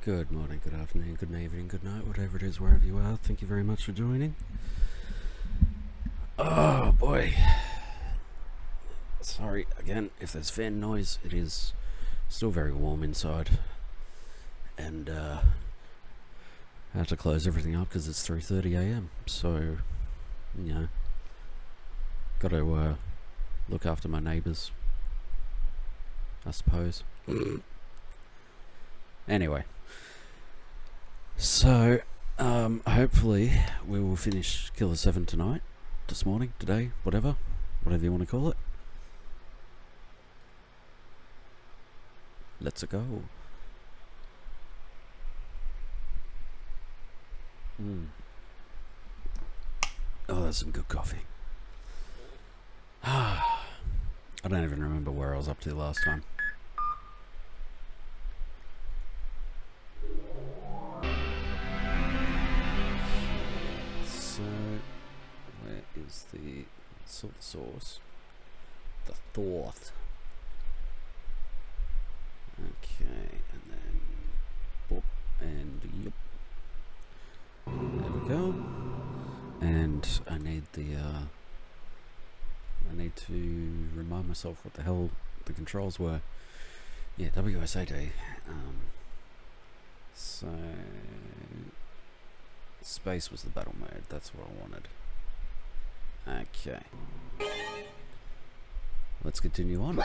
Good morning, good afternoon, good evening, good night, whatever it is, wherever you are. Thank you very much for joining. Oh boy. Sorry again if there's fan noise. It is still very warm inside. And I have to close everything up because it's 3:30 a.m. So, you know, got to look after my neighbours, I suppose. Anyway. So, hopefully we will finish Killer 7 tonight, this morning, today, whatever you want to call it. Let's go. Oh, that's some good coffee. I don't even remember where I was up to last time. So, where is the sort of source? The thought. Okay, and then boop, and yep. There we go. And I need the I need to remind myself what the hell the controls were. Yeah, WSAD. So space was the battle mode, that's what I wanted. Okay. Let's continue on.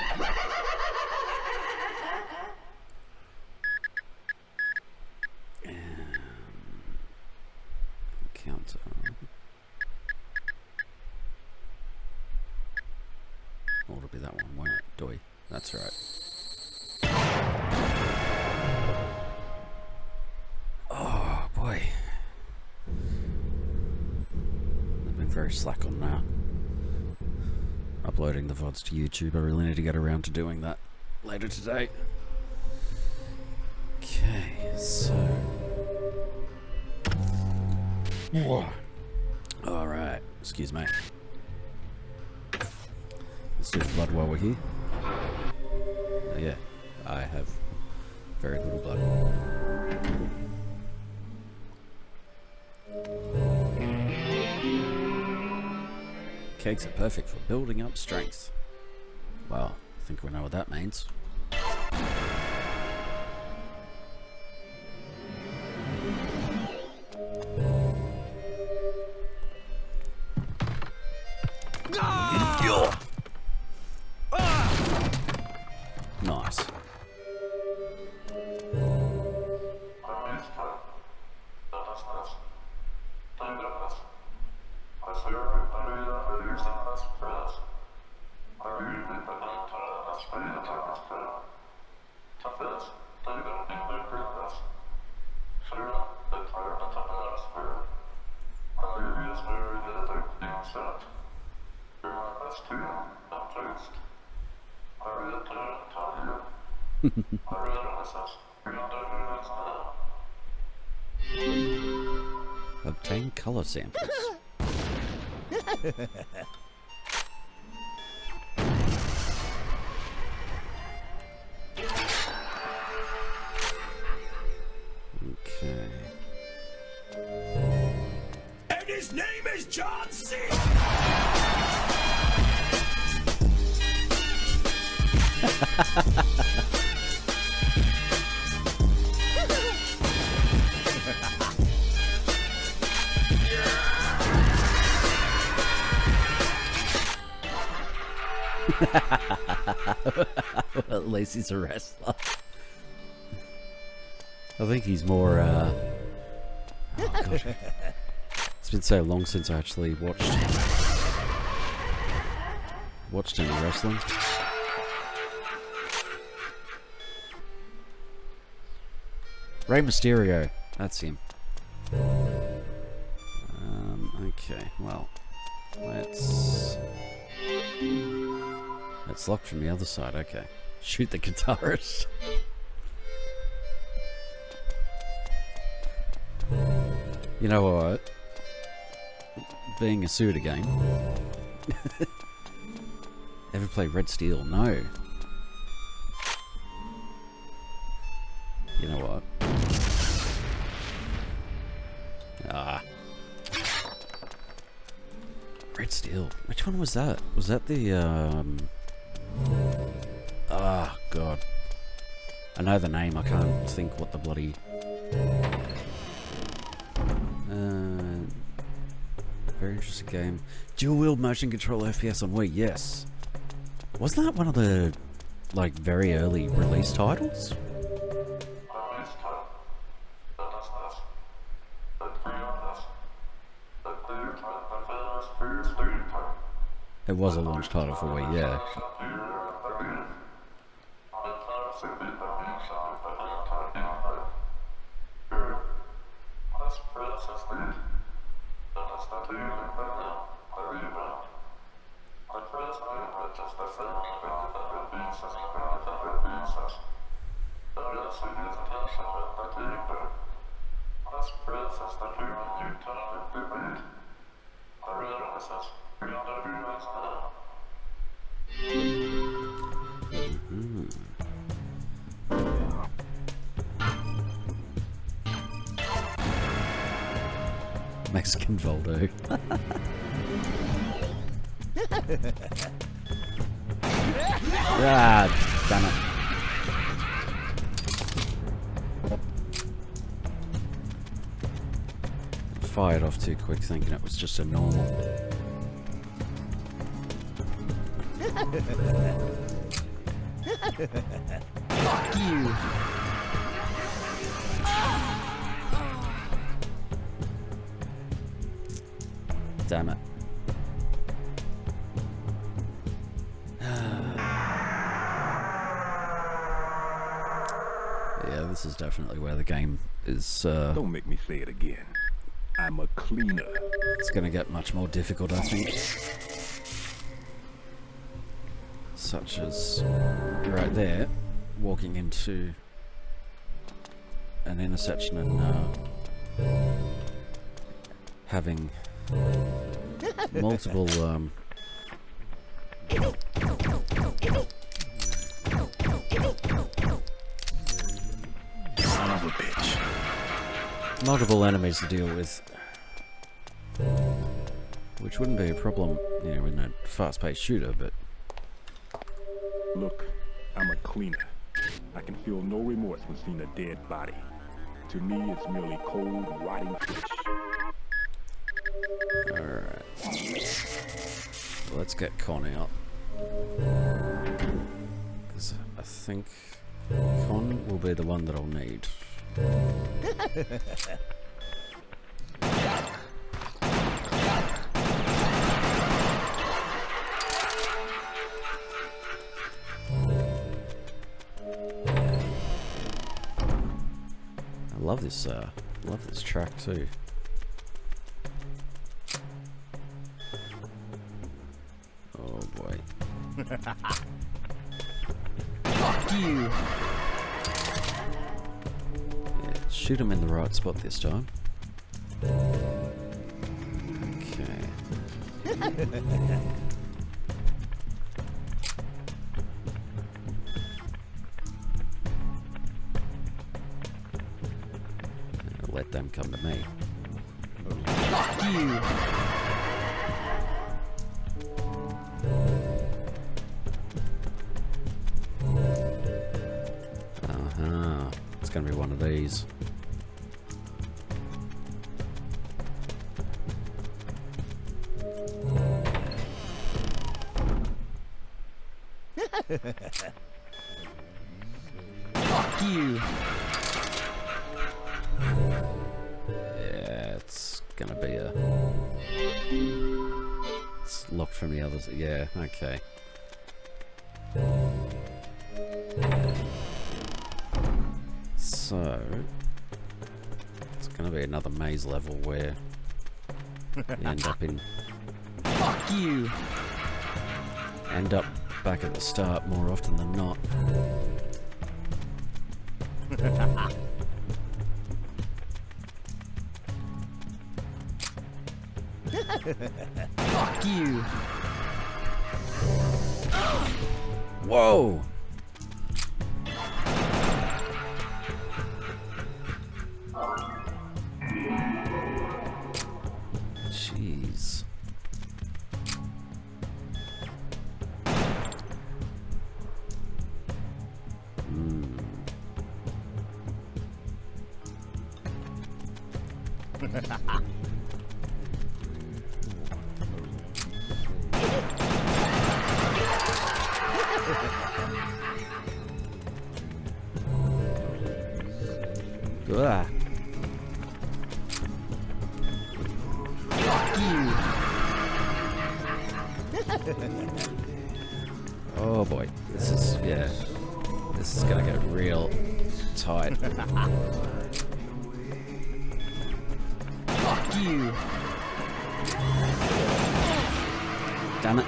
Counter. Oh, it'll be that one, won't it? Doi. That's right. Oh boy. I've been very slack on uploading the VODs to YouTube. I really need to get around to doing that later today. Okay, so alright, excuse me. Let's do blood while we're here. Yeah, I have very little blood. Cakes are perfect for building up strength. Well, I think we know what that means. Nice. Obtain color samples. Okay. And his name is John C. Well, at least he's a wrestler. I think he's more, oh God. It's been so long since I actually watched any wrestling. Rey Mysterio, that's him. Okay, well, it's locked from the other side. Okay, shoot the guitarist. You know what? Being a suit again. Ever play Red Steel? No. You know what? Great Steel. Which one was that? Was that the, ah, God. I know the name, I can't think what the bloody... very interesting game. Dual-wield motion control FPS on Wii, yes. Wasn't that one of the, like, very early release titles? It was a launch title for Wii, yeah. Mexican Voldo. Ah, damn it. Fired off too quick thinking it was just a normal. Fuck you. Damn it. Yeah, this is definitely where the game is, Don't make me say it again. I'm a cleaner. It's gonna get much more difficult, I think. Such as right there, walking into an intersection and having multiple Son of a bitch. multiple enemies to deal with, which wouldn't be a problem, you know, in a fast-paced shooter, but Look, I'm a cleaner. I can feel no remorse when seeing a dead body. To me, it's merely cold, rotting flesh. alright. Let's get Con out. Because I think Con will be the one that I'll need. I love this track too. Oh boy. Fuck you! Yeah, shoot him in the right spot this time. Okay. Let them come to me. Fuck you! Uh-huh. It's gonna be one of these. Fuck you! Yeah, it's gonna be a... It's locked from the others. Yeah, okay. So... It's gonna be another maze level where you end up in... Fuck you! End up back at the start more often than not. Fuck you! Whoa! Jeez. Ugh. Oh boy, this is, yeah, this is gonna get real tight. Fuck you! Damn it.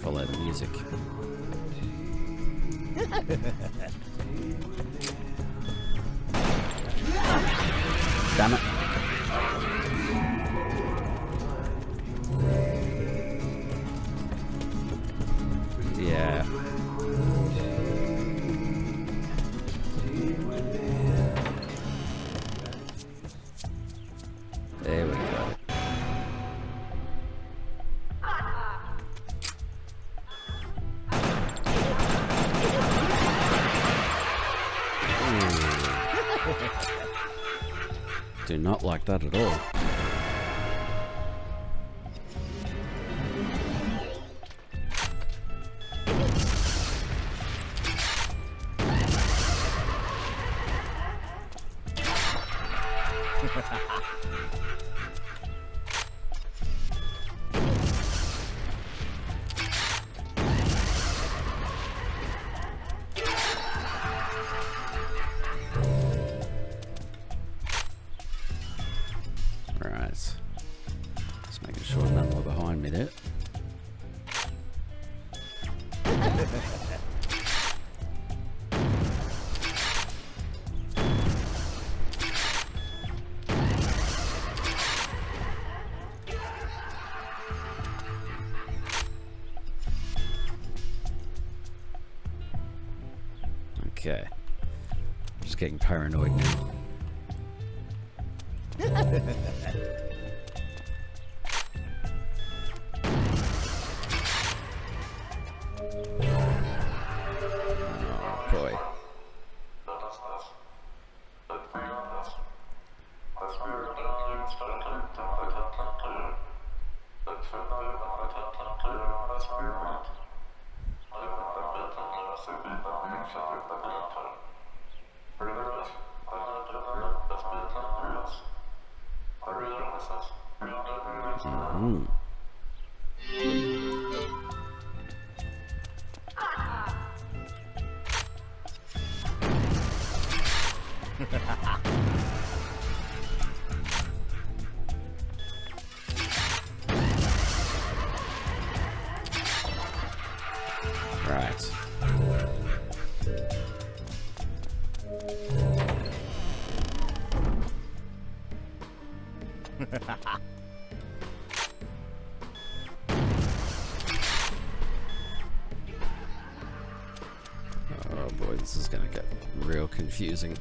Follow the music. Damn it. Yeah. There we go. Do not like that at all. Right. Just making sure none more behind me there. Okay. Just getting paranoid now. Oh boy. Mm-hmm. Right. Oh boy, this is gonna get real confusing.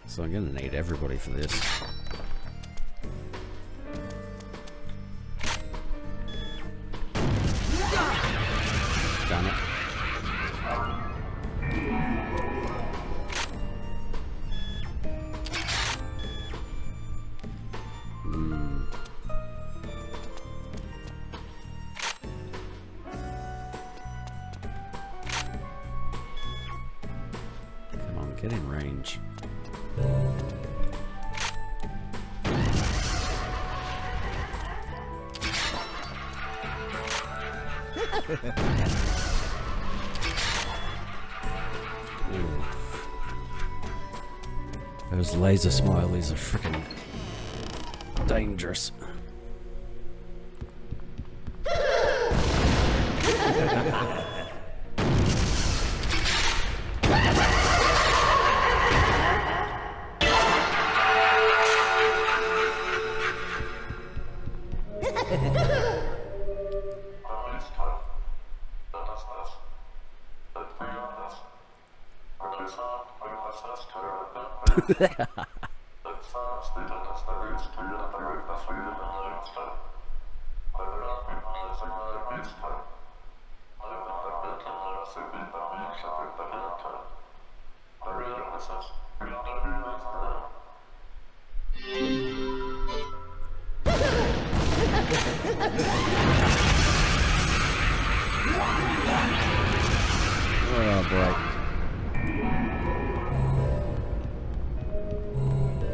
So I'm gonna need everybody for this. Damn it. Come on, get in range. Those laser smileys are freaking dangerous. Oh boy.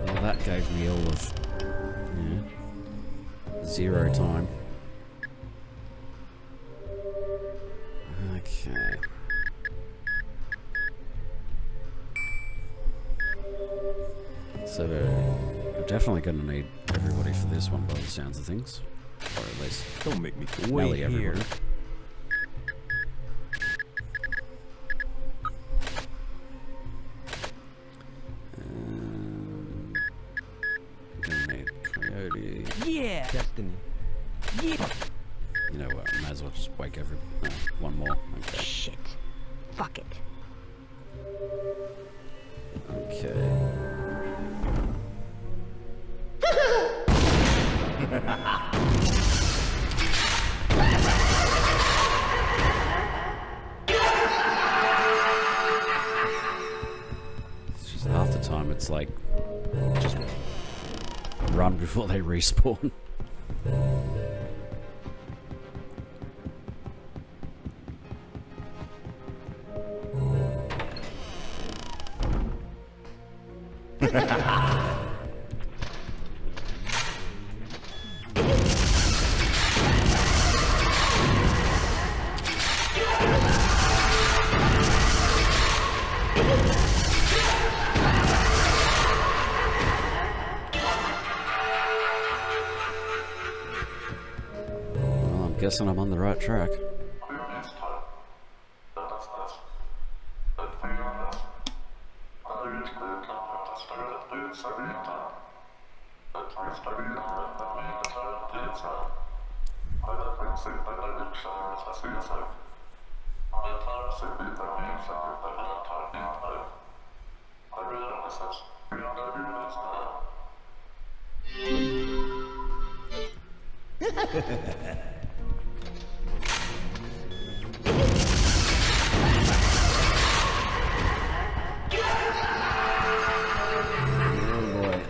Well, that gave me all of 0 time. Okay. So we're definitely going to need everybody for this one by the sounds of things. Or at least Don't make me nearly everybody. Gonna need Coyote. Yeah. Destiny. Yeah. You know what? Might as well just wake one more. Okay. Shit. Fuck it. Okay. It's just half the time it's like just run before they respawn. Well, I'm guessing I'm on the right track. Oh boy.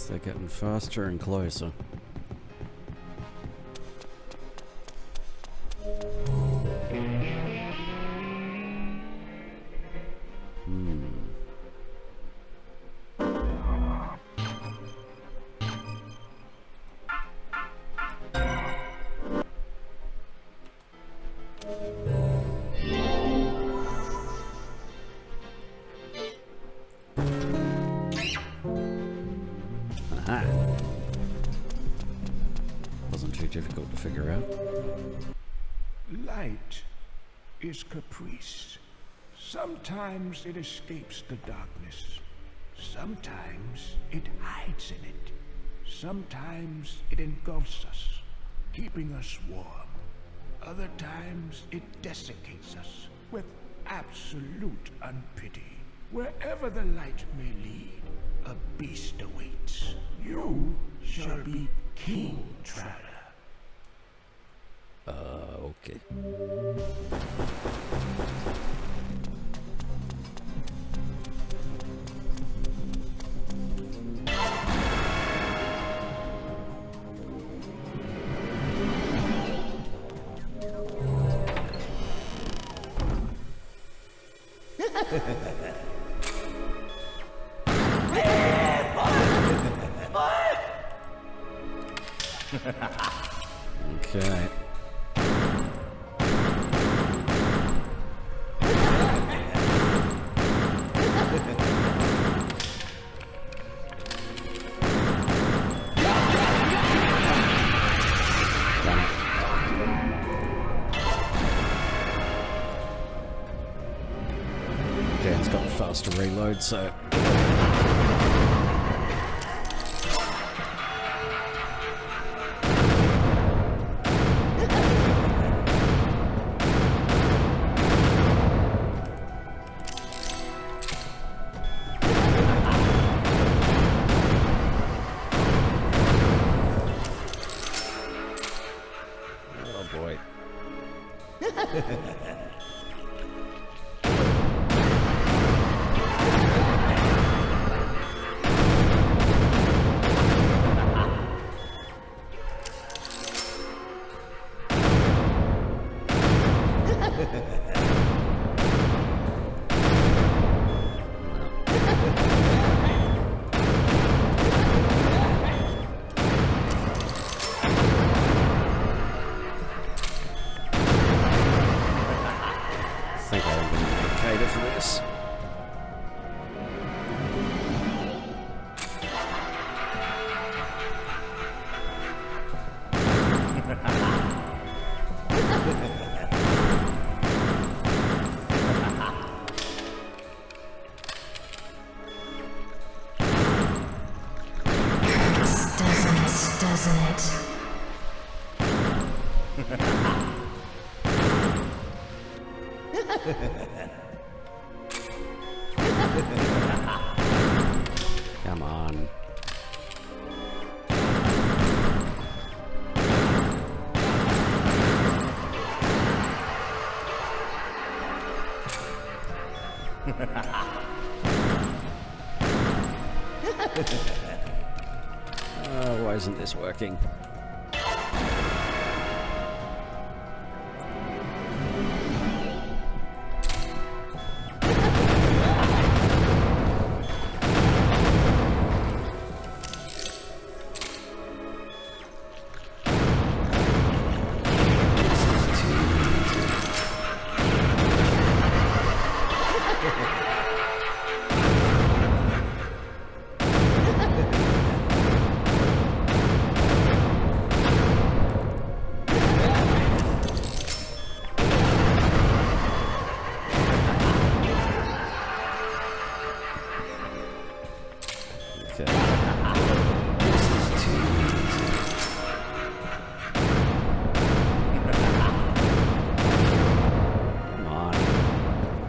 They're getting faster and closer. Aha. Wasn't too difficult to figure out. Light is caprice. Sometimes it escapes the darkness. Sometimes it hides in it. Sometimes it engulfs us, keeping us warm. Other times it desiccates us with absolute unpity. Wherever the light may lead, a beast awaits. You shall be king, Traveler. Okay. Okay. to reload, so... Oh boy. I think I'm going to be okay for this. Doesn't it? Come on. Why isn't this working?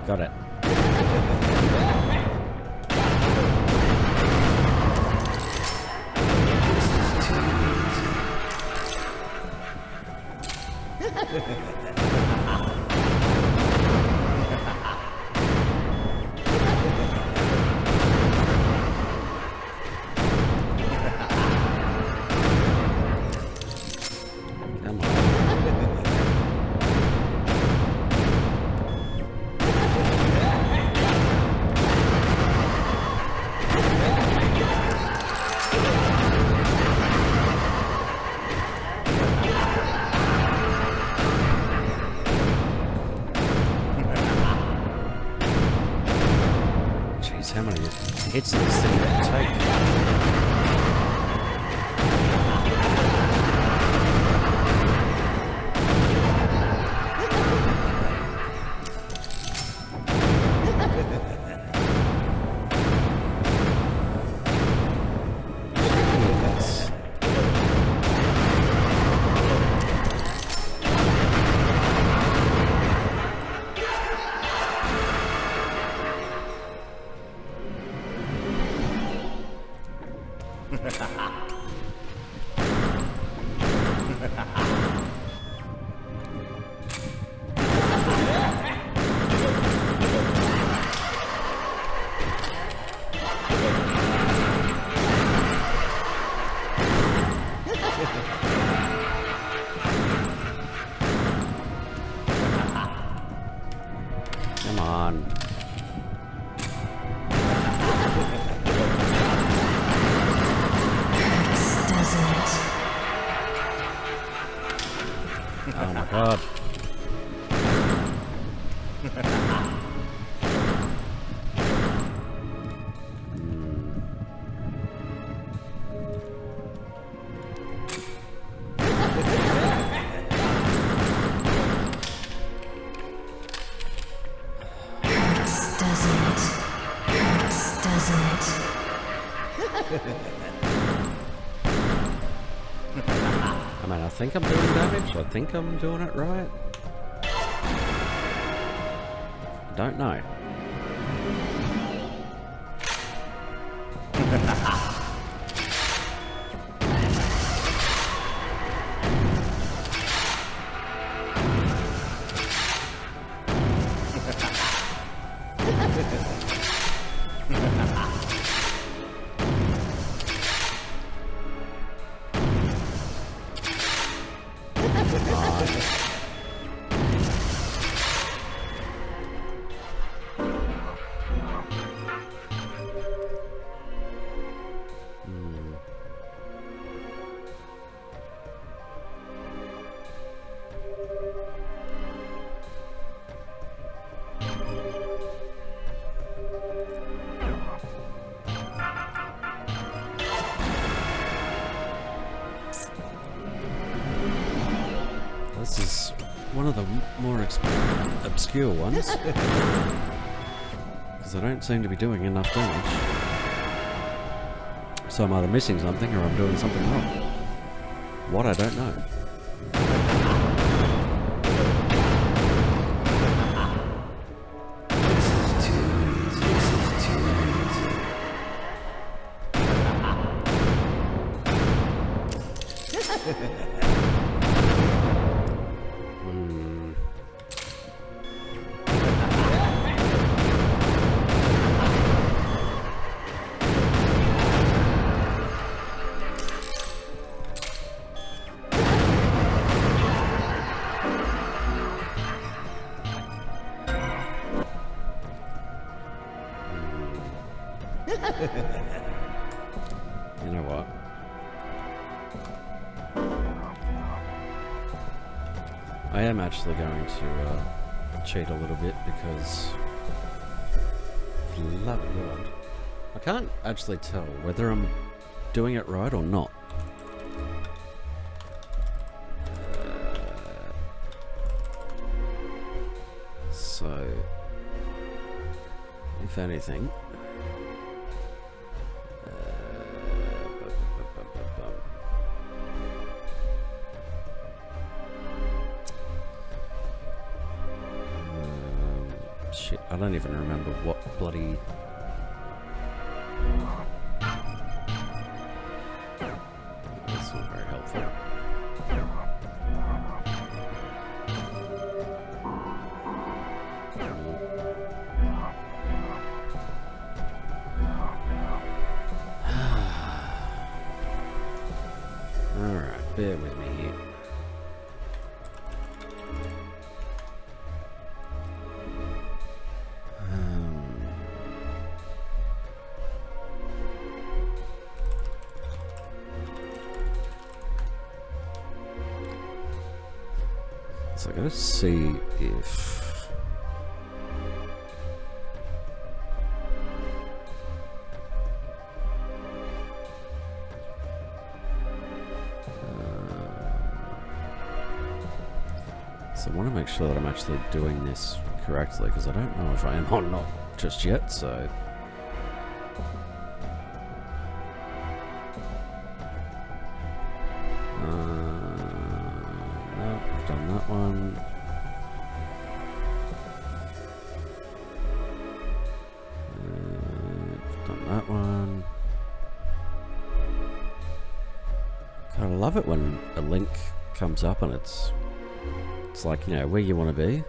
Got it. Come on. Jeez, how many hits does this thing take? Come on. I mean, I think I'm doing damage. I think I'm doing it right. I don't know. This is one of the more obscure ones. Because I don't seem to be doing enough damage. So I'm either missing something or I'm doing something wrong. What, I don't know. You know what? I am actually going to cheat a little bit because, love it, God, I can't actually tell whether I'm doing it right or not. So, if anything. Shit, I don't even remember what bloody... That's not very helpful. Alright, bear with me here. So I gotta see if so I want to make sure that I'm actually doing this correctly, because I don't know if I am or not just yet, so done that one. Done that one. God, I love it when a link comes up and it's like, you know, where you want to be.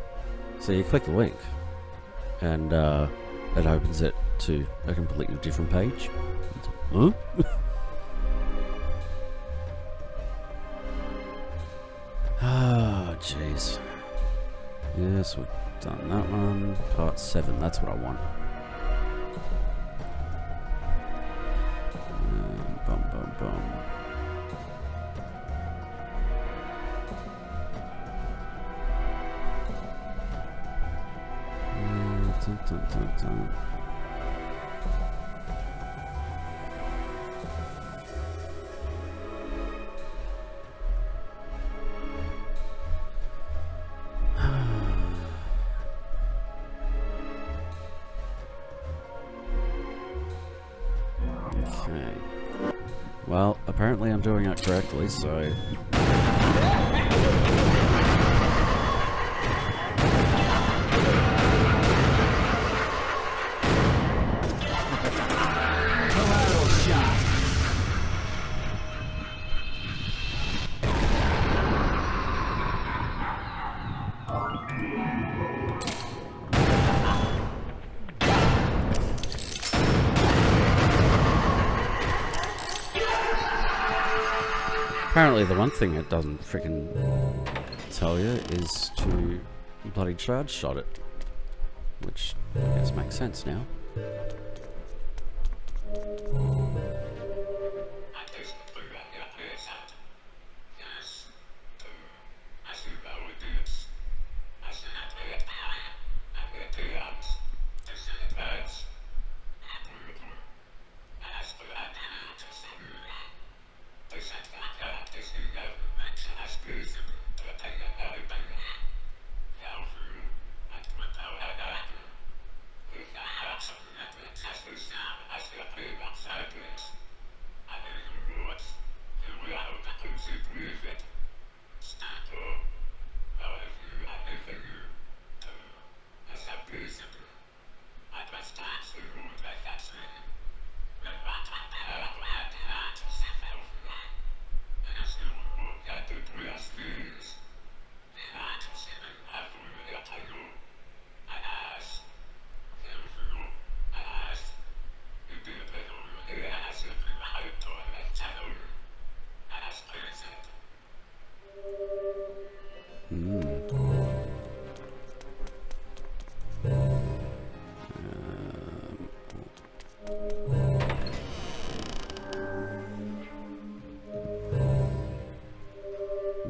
So you click the link and it opens it to a completely different page. Huh? Oh, jeez. Yes, we've done that one. Part 7, that's what I want. Bum, bum, bum. Dun, dun, dun, dun. Okay. Well, apparently I'm doing it correctly, so... Apparently the one thing it doesn't freaking tell you is to bloody charge shot it. Which I guess makes sense now.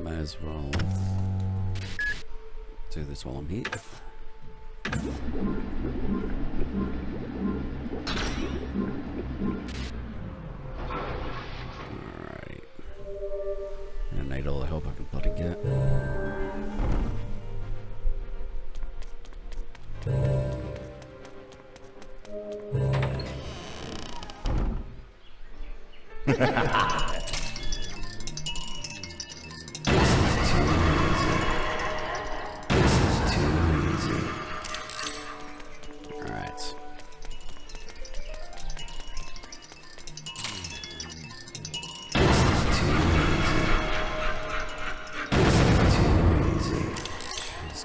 May as well do this while I'm here. Alright. I need all the help I can bloody get.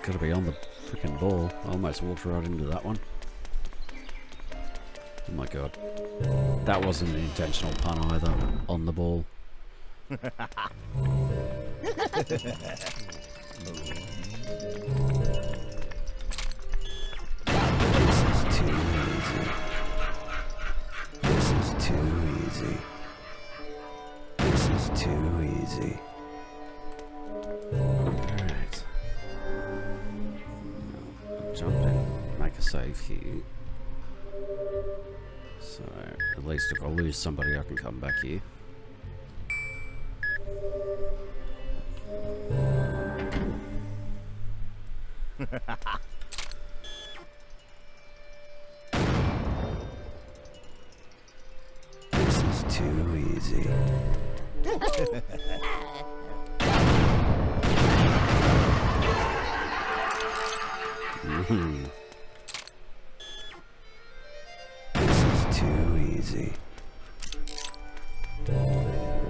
Gotta be on the freaking ball. I almost walked right into that one. Oh my god. That wasn't an intentional pun either. On the ball. This is too easy. This is too easy. Alright. Jump in, make a save here. So, at least if I lose somebody, I can come back here. This is too easy. This is too easy.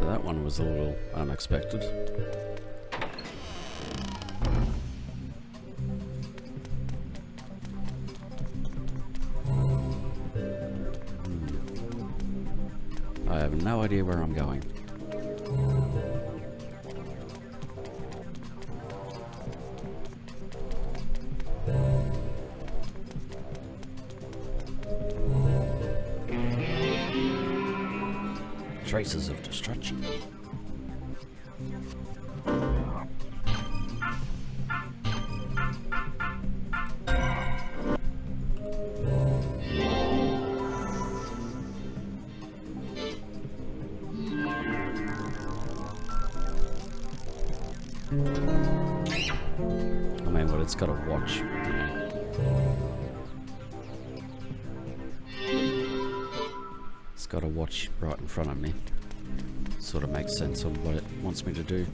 That one was a little unexpected. I have no idea where I'm going. Traces of destruction. I mean, but it's got a watch, you know. It's got a watch right in front of me. Sort of makes sense on what it wants me to do.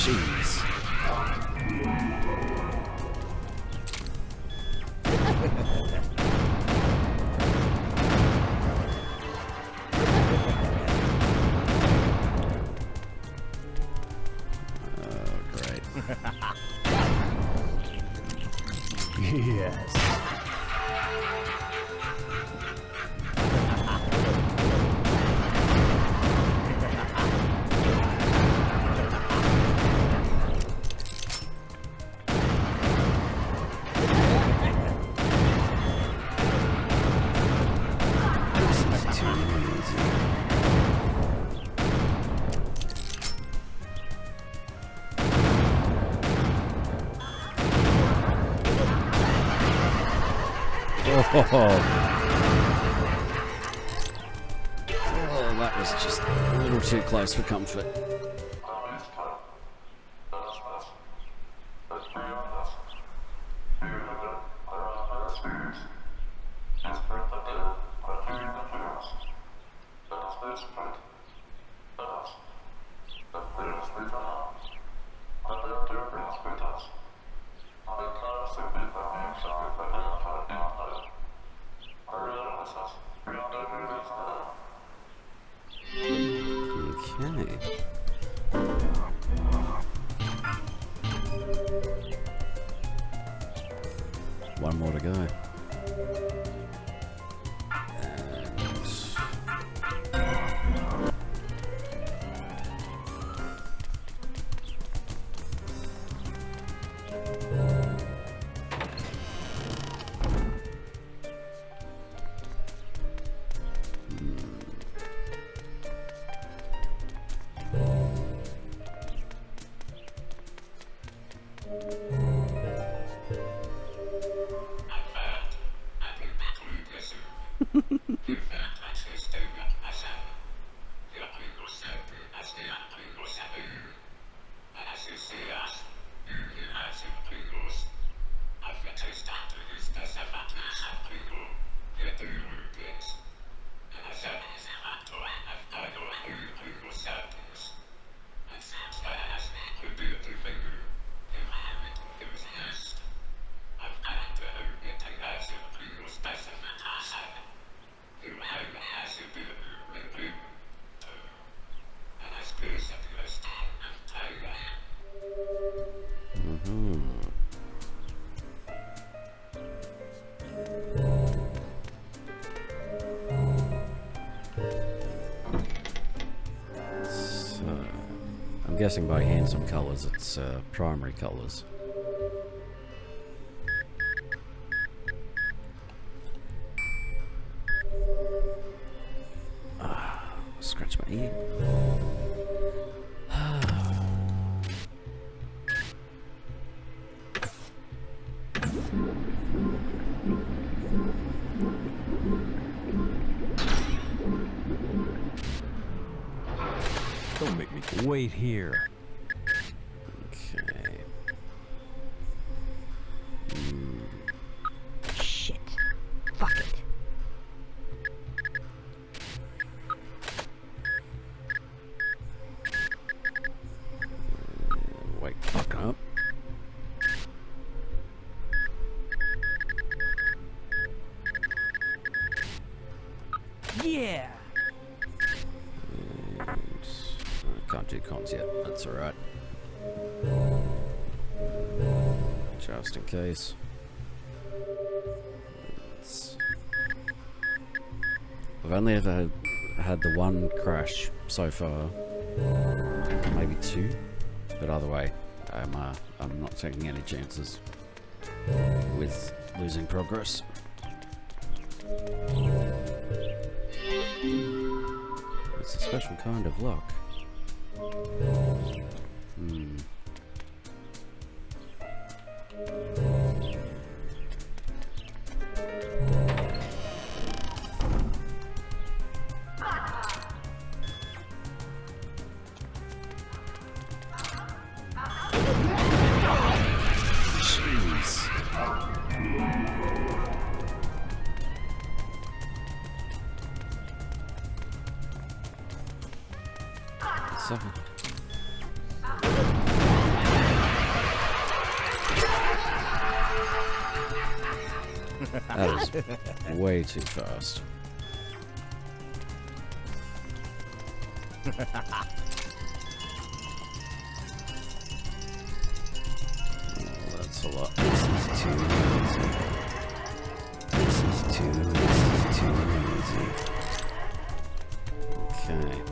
Jeez. Oh, great. Yes. This is too easy. Oh, that was just a little too close for comfort. Okay. One more to go. I'm guessing by handsome colours, it's primary colours. Scratch my ear. Don't make me Wait here. Okay. Shit. Fuck it. Wake fuck up. cons yet. That's alright. Just in case. I've only ever had the one crash so far. Maybe two. But either way, I'm not taking any chances with losing progress. It's a special kind of luck. Jeez. Second. That is way too fast. Oh, that's a lot. This is too easy. This is too easy. Okay.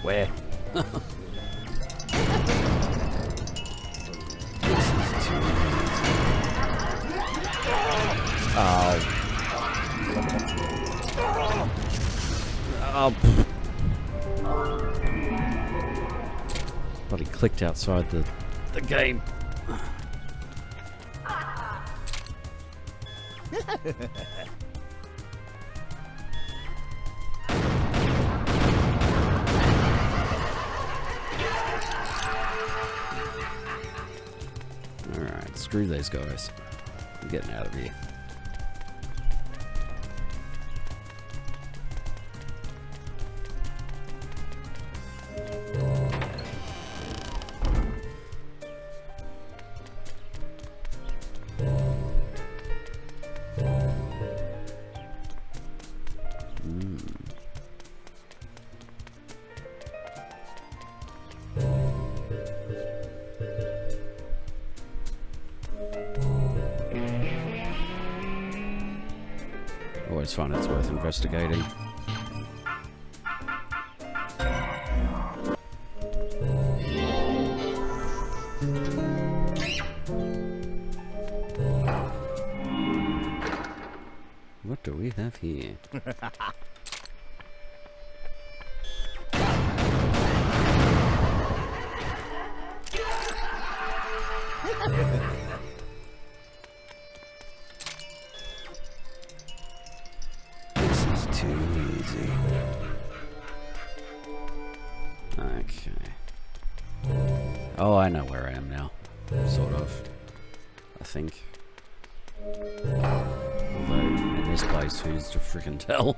Where? But he clicked outside the game. Alright, screw these guys. I'm getting out of here. Always fun, it's worth investigating. What do we have here? Too easy. Okay. Oh, I know where I am now. Sort of. I think. Although, in this place, who's to frickin' tell?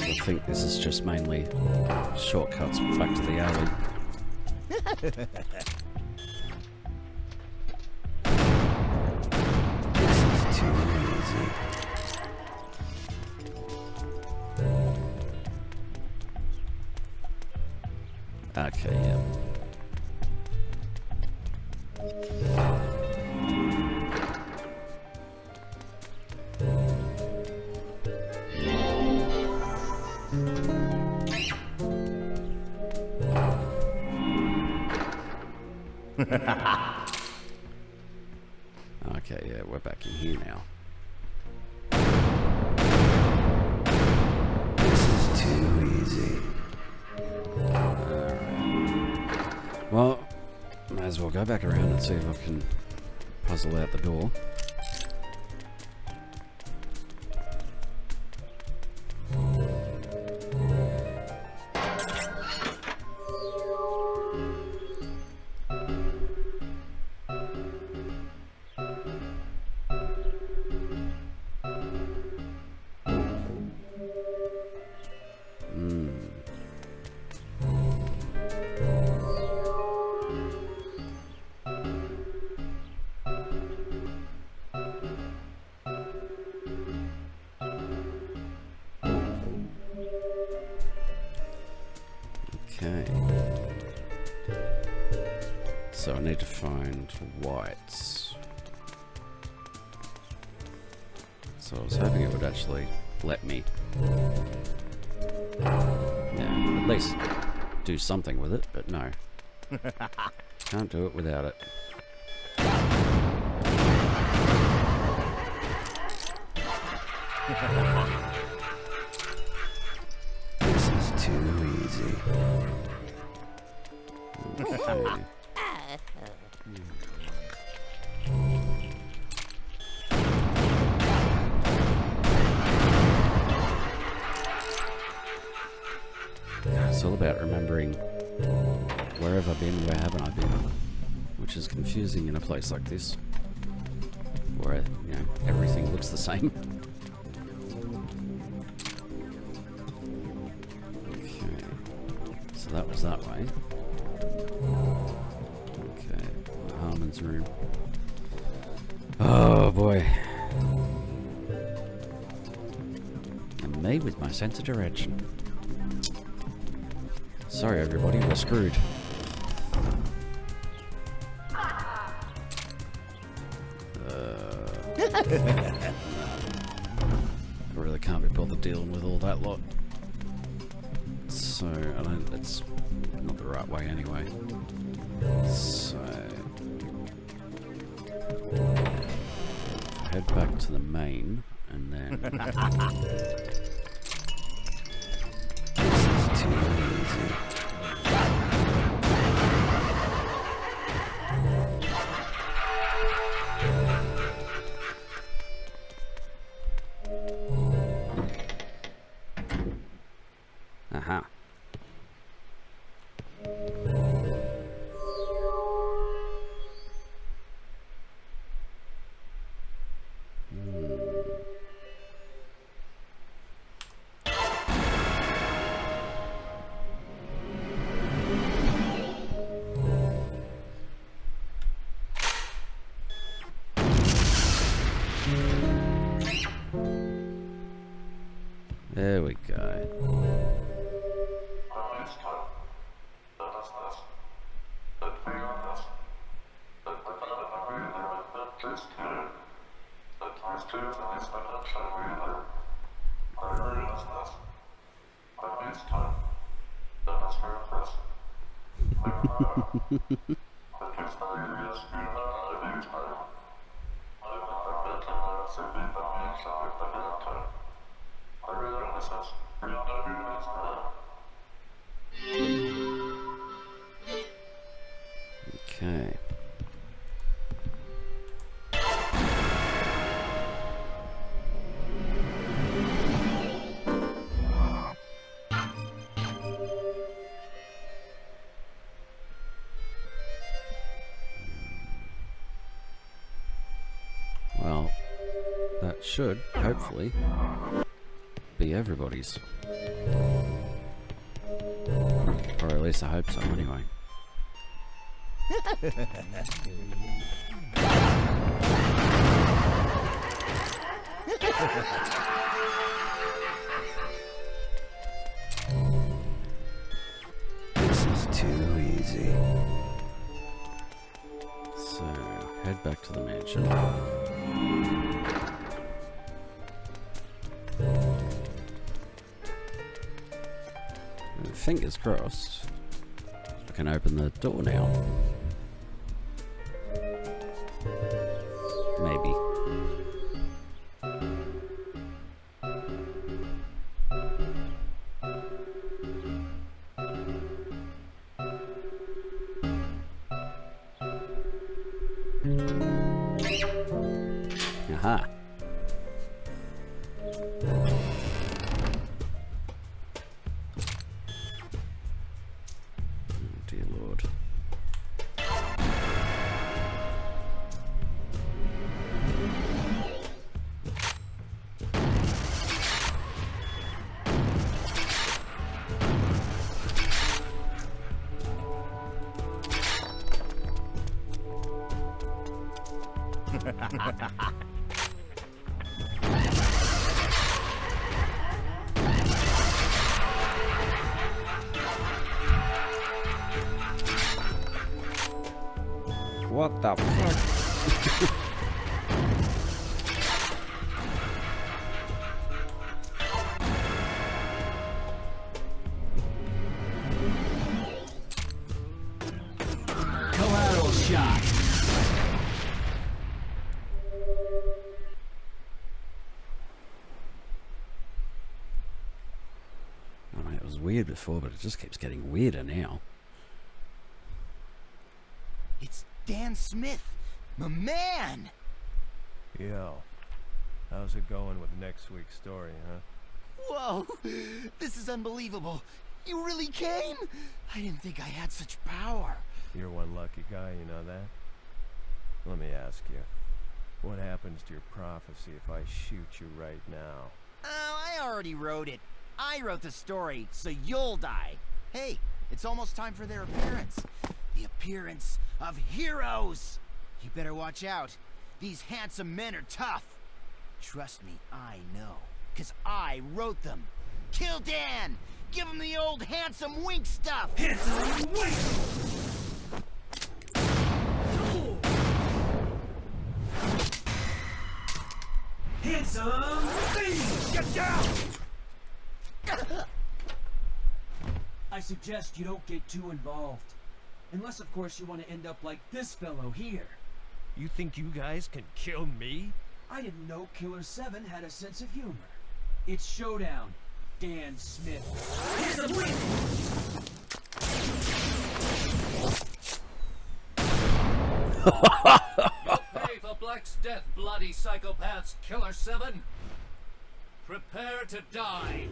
I think this is just mainly shortcuts back to the alley. Too easy. Okay, yeah. Okay, yeah, we're back in here now. This is too easy. Alright. Well, might as well go back around and see if I can puzzle out the door. Okay. So I need to find whites. So I was hoping it would actually let me. Yeah, at least do something with it, but no. Can't do it without it. This is too easy. Okay. It's all about remembering where have I been, where haven't I been, which is confusing in a place like this, where everything looks the same. Okay, so that was that way. Okay, Harmon's room. Oh boy. And me with my sense of direction. Sorry everybody, we're screwed. I really can't be bothered dealing with all that lot. So, it's not the right way anyway. So, head back to the main, and then... This is too easy. Aha. There we go. Okay. Well, that should, hopefully, be everybody's. Or at least I hope so, anyway. This is too easy. So, head back to the mansion. And fingers crossed, I can open the door now. Maybe. Aha. Oh dear Lord. What the fuck? Collateral shot. I mean, it was weird before, but it just keeps getting weirder now. It's Dan Smith, my man! Yo, how's it going with next week's story, huh? Whoa, this is unbelievable. You really came? I didn't think I had such power. You're one lucky guy, you know that? Let me ask you, what happens to your prophecy if I shoot you right now? Oh, I already wrote it. I wrote the story, so you'll die. Hey, it's almost time for their appearance. The appearance of heroes! You better watch out. These handsome men are tough. Trust me, I know. 'Cause I wrote them. Kill Dan! Give him the old handsome wink stuff! Handsome wink! Handsome thing! Get down! I suggest you don't get too involved. Unless, of course, you want to end up like this fellow here. You think you guys can kill me? I didn't know Killer 7 had a sense of humor. It's showdown, Dan Smith. Handsome wink! Pay for Black's death, bloody psychopaths, Killer 7. Prepare to die.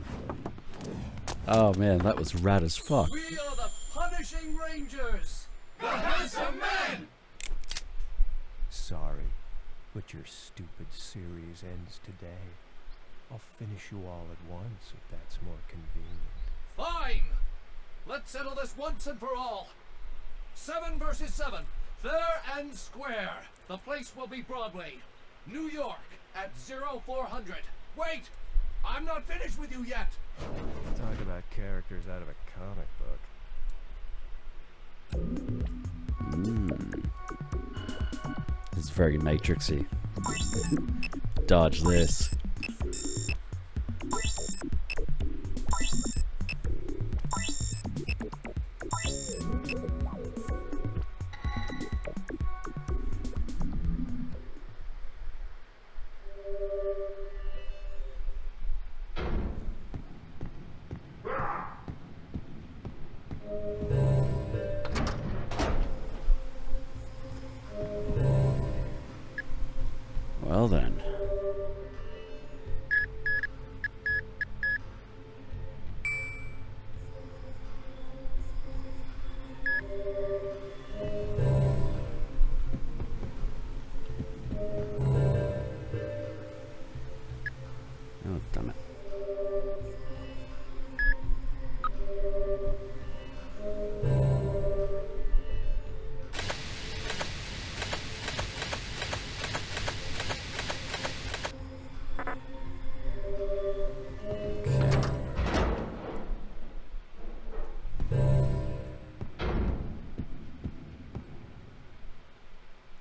Oh man, that was rad as fuck. We are the Punishing Rangers, the Handsome Men. Sorry, but your stupid series ends today. I'll finish you all at once if that's more convenient. Fine. Let's settle this once and for all. 7 versus 7, fair and square. The place will be Broadway, New York, at 0400. Wait, I'm not finished with you yet. Talk about characters out of a comic book. It's very Matrixy. Dodge this. Well then. Oh, damn it.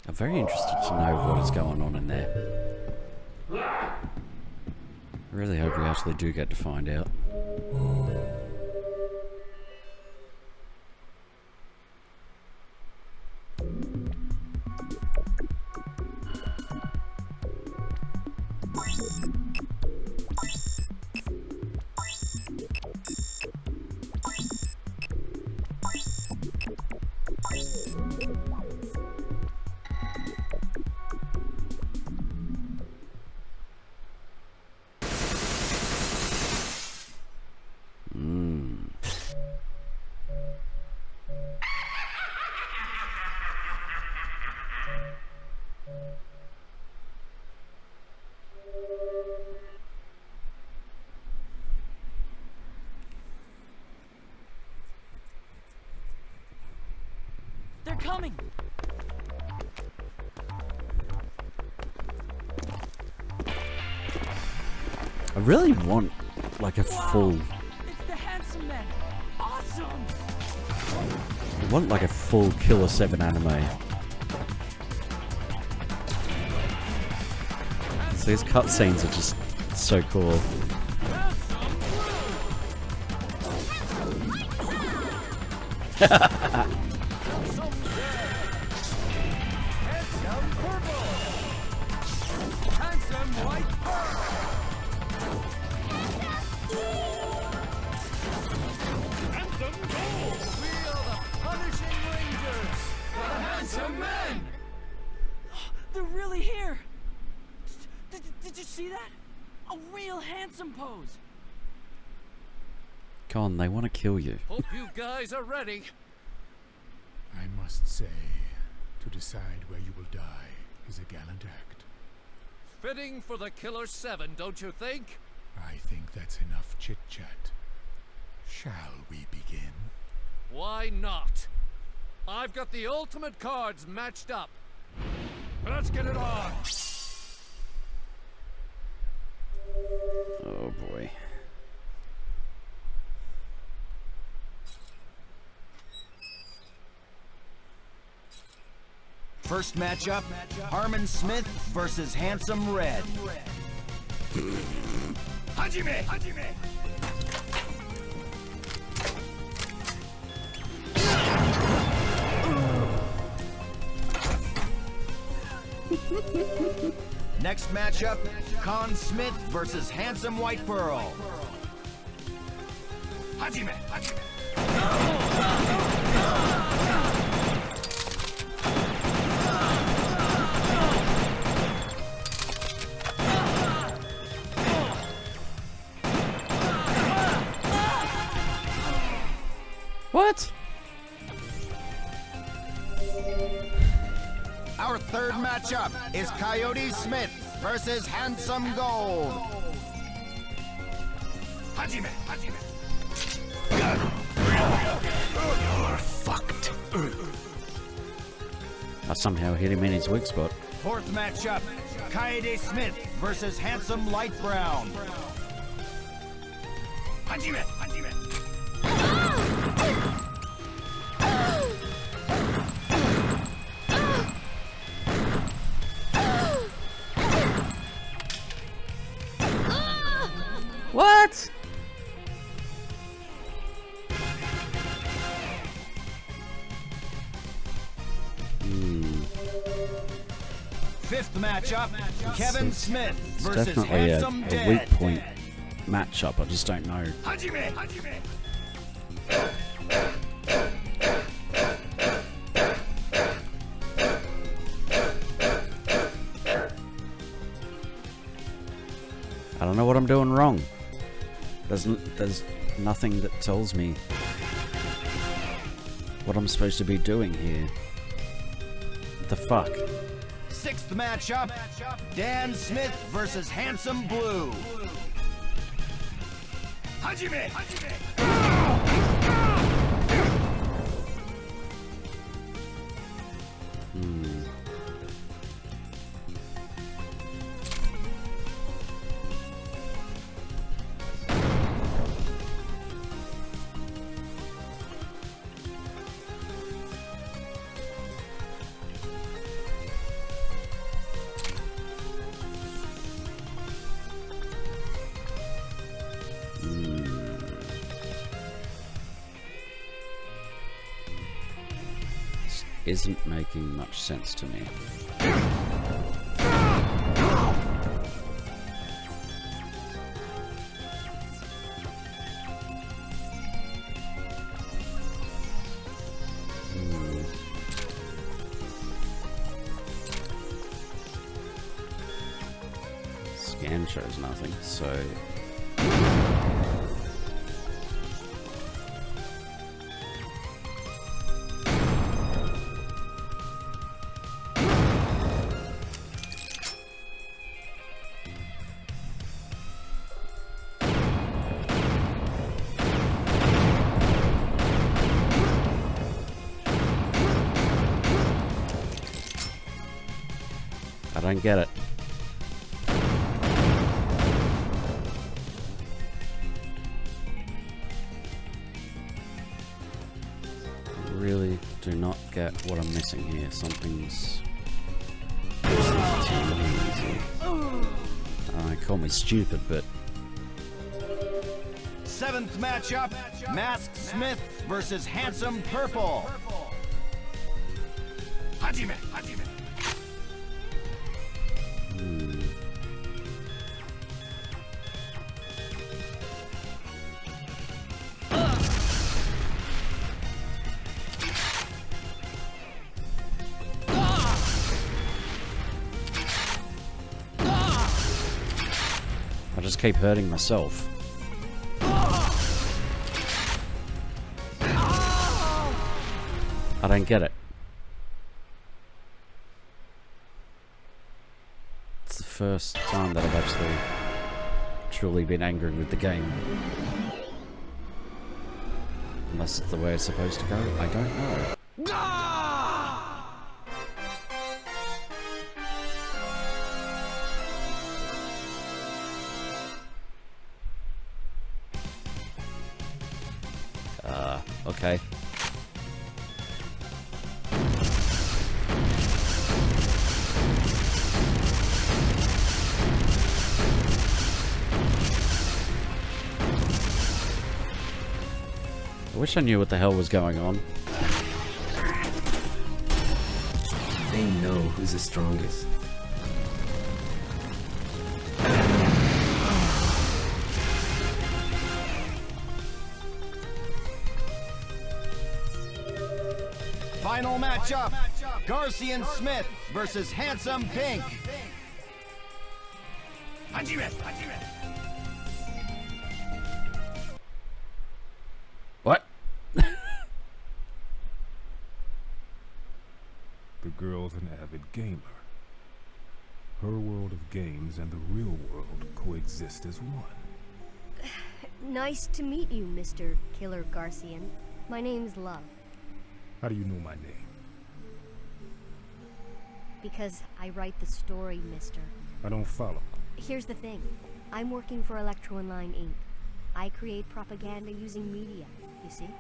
I'm very interested to know what is going on in there. I really hope we actually do get to find out. They're coming! I really want like a full. It's the Handsome Men! Awesome! I want like a full Killer 7 anime. So these cutscenes are just so cool. They're really here! Did you see that? A real handsome pose! Come on, they want to kill you. Hope you guys are ready. I must say, to decide where you will die is a gallant act. Fitting for the Killer 7, don't you think? I think that's enough chit-chat. Shall we begin? Why not? I've got the ultimate cards matched up. Let's get it on! Oh boy. First matchup, Harmon Smith versus Handsome Red. Hajime! Hajime! Next matchup, Con Smith versus Handsome White Pearl. Hajime! Hajime! What? Our third matchup is Coyote Smith versus Handsome Gold. Hajime! Hajime! You're fucked. I somehow hit him in his weak spot. Fourth matchup, Coyote Smith versus Handsome Light Brown. Hajime! Hajime! What? Fifth matchup, Kevin Smith It's versus definitely Handsome a Dead. weak point matchup. I just don't know. Hajime! Hajime! I don't know what I'm doing wrong. There's nothing that tells me what I'm supposed to be doing here. What the fuck? Sixth matchup, Dan Smith versus Handsome Blue. Hajime! Hajime! This isn't making much sense to me. Scan shows nothing, so... I don't get it. Really do not get what I'm missing here. Something's... This is too easy. call me stupid, but Seventh matchup, Masked Smith versus Handsome Purple. Hajime, Hajime. I just keep hurting myself. I don't get it. It's the first time that I've actually truly been angry with the game. Unless it's the way it's supposed to go, I don't know. Okay. I wish I knew what the hell was going on. They know who's the strongest. Final matchup, Garcian Smith versus Handsome Pink. Hajime, Hajime. What? The girl's an avid gamer. Her world of games and the real world coexist as one. Nice to meet you, Mr. Killer Garcian. My name's Love. How do you know my name? Because I write the story, mister. I don't follow. Here's the thing. I'm working for Electro-Online Inc. I create propaganda using media, you see?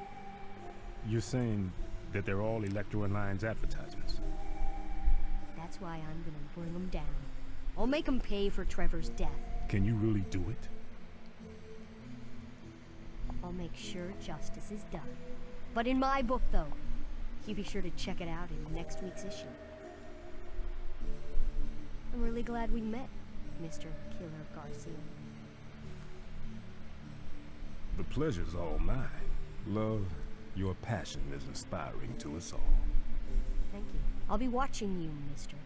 You're saying that they're all Electro-Online's advertisements? That's why I'm gonna bring them down. I'll make them pay for Trevor's death. Can you really do it? I'll make sure justice is done. But in my book, though, you be sure to check it out in next week's issue. I'm really glad we met, Mr. Killer Garcia. The pleasure's all mine. Love, your passion is inspiring to us all. Thank you. I'll be watching you, mister.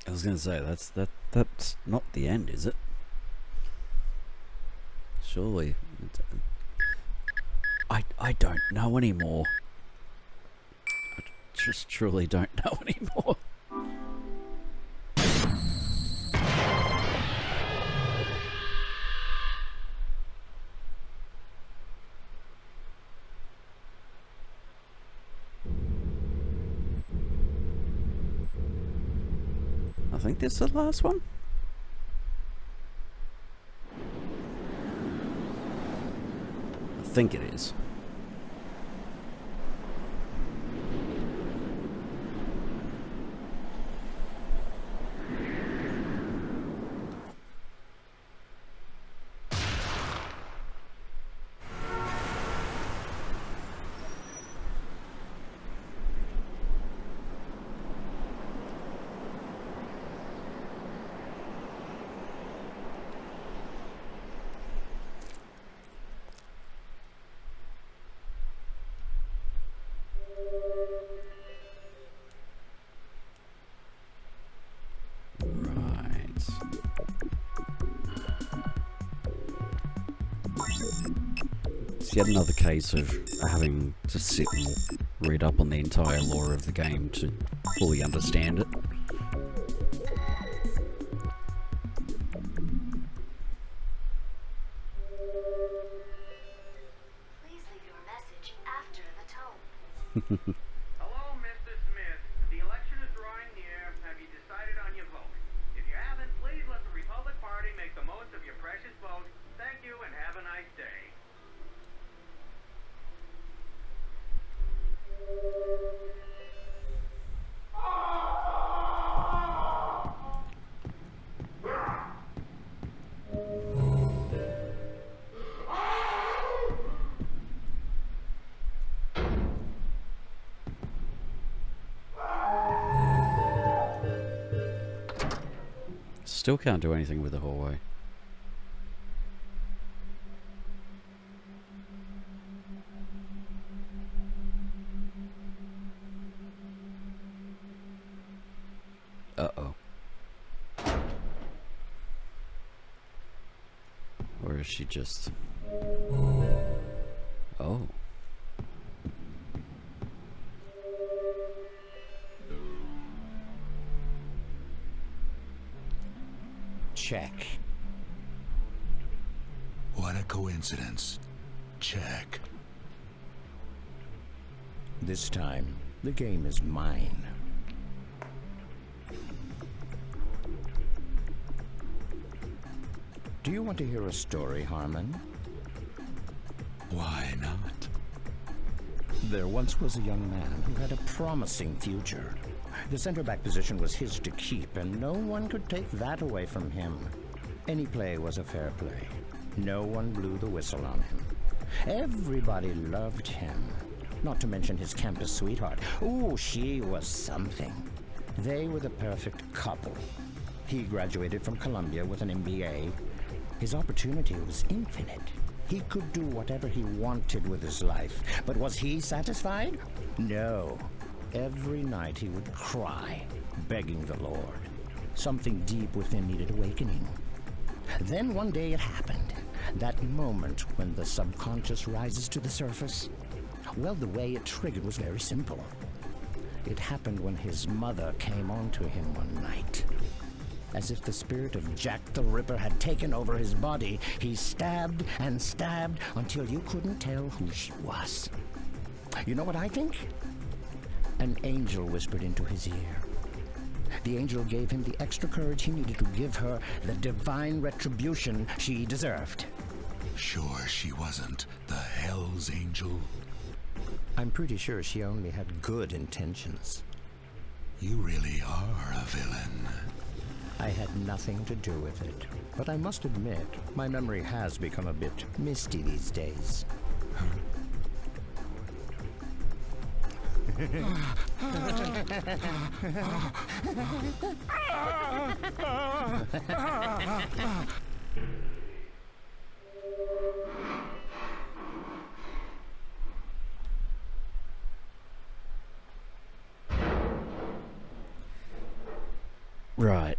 I was gonna say that's not the end, is it? Surely. I don't know anymore. I just truly don't know anymore. I think this is the last one. I think it is. It's yet another case of having to sit and read up on the entire lore of the game to fully understand it. Please leave your message after the tone. Hello, Mr. Smith. The election is drawing near. Have you decided on your vote? If you haven't, please let the Republic Party make the most of your precious vote. Thank you and have a nice day. Still can't do anything with the hallway. Uh-oh. Or is she just... Oh. Check. What a coincidence. Check. This time, the game is mine. Do you want to hear a story, Harmon? Why not? There once was a young man who had a promising future. The center-back position was his to keep, and no one could take that away from him. Any play was a fair play. No one blew the whistle on him. Everybody loved him. Not to mention his campus sweetheart. Ooh, she was something. They were the perfect couple. He graduated from Columbia with an MBA. His opportunity was infinite. He could do whatever he wanted with his life. But was he satisfied? No. Every night he would cry, begging the Lord. Something deep within needed awakening. Then one day it happened. That moment when the subconscious rises to the surface. Well, the way it triggered was very simple. It happened when his mother came on to him one night. As if the spirit of Jack the Ripper had taken over his body, he stabbed and stabbed until you couldn't tell who she was. You know what I think? An angel whispered into his ear. The angel gave him the extra courage he needed to give her the divine retribution she deserved. Sure she wasn't the Hell's Angel? I'm pretty sure she only had good intentions. You really are a villain. I had nothing to do with it, but I must admit, my memory has become a bit misty these days. Right.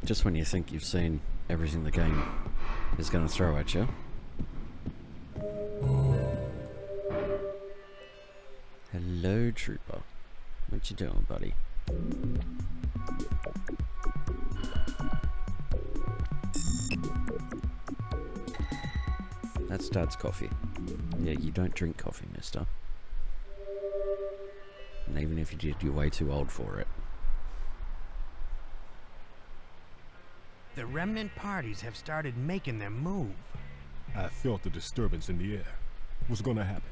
Just when you think you've seen everything the game is going to throw at you. Hello, Trooper. What you doing, buddy? That's Dad's coffee. Yeah, you don't drink coffee, mister. And even if you did, you're way too old for it. The remnant parties have started making their move. I felt a disturbance in the air. What's gonna happen?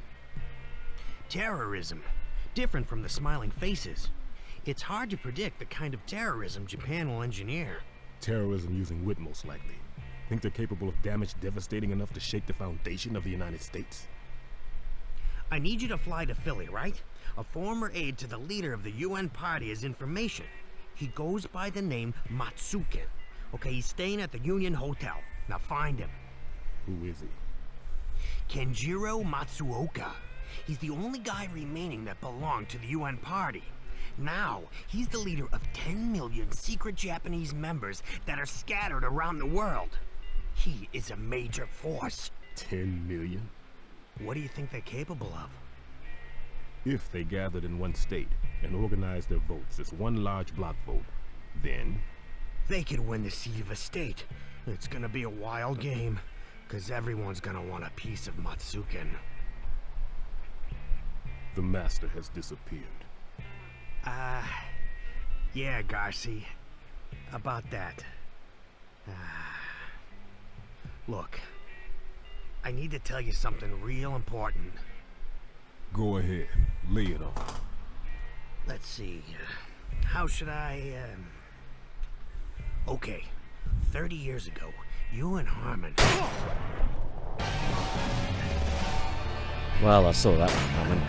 Terrorism. Different from the smiling faces. It's hard to predict the kind of terrorism Japan will engineer. Terrorism using wit, most likely. Think they're capable of damage devastating enough to shake the foundation of the United States? I need you to fly to Philly, right? A former aide to the leader of the UN party has information. He goes by the name Matsuken. Okay, he's staying at the Union Hotel. Now find him. Who is he? Kenjiro Matsuoka. He's the only guy remaining that belonged to the UN party. Now, he's the leader of 10 million secret Japanese members that are scattered around the world. He is a major force. 10 million? What do you think they're capable of? If they gathered in one state and organized their votes as one large block vote, then... They could win the seat of a state. It's gonna be a wild game, because everyone's gonna want a piece of Matsuken. The master has disappeared. Yeah, Garci. About that. Look, I need to tell you something real important. Go ahead, lay it on. Let's see, how should I, Okay, 30 years ago, you and Harmon... Well, I saw that one coming.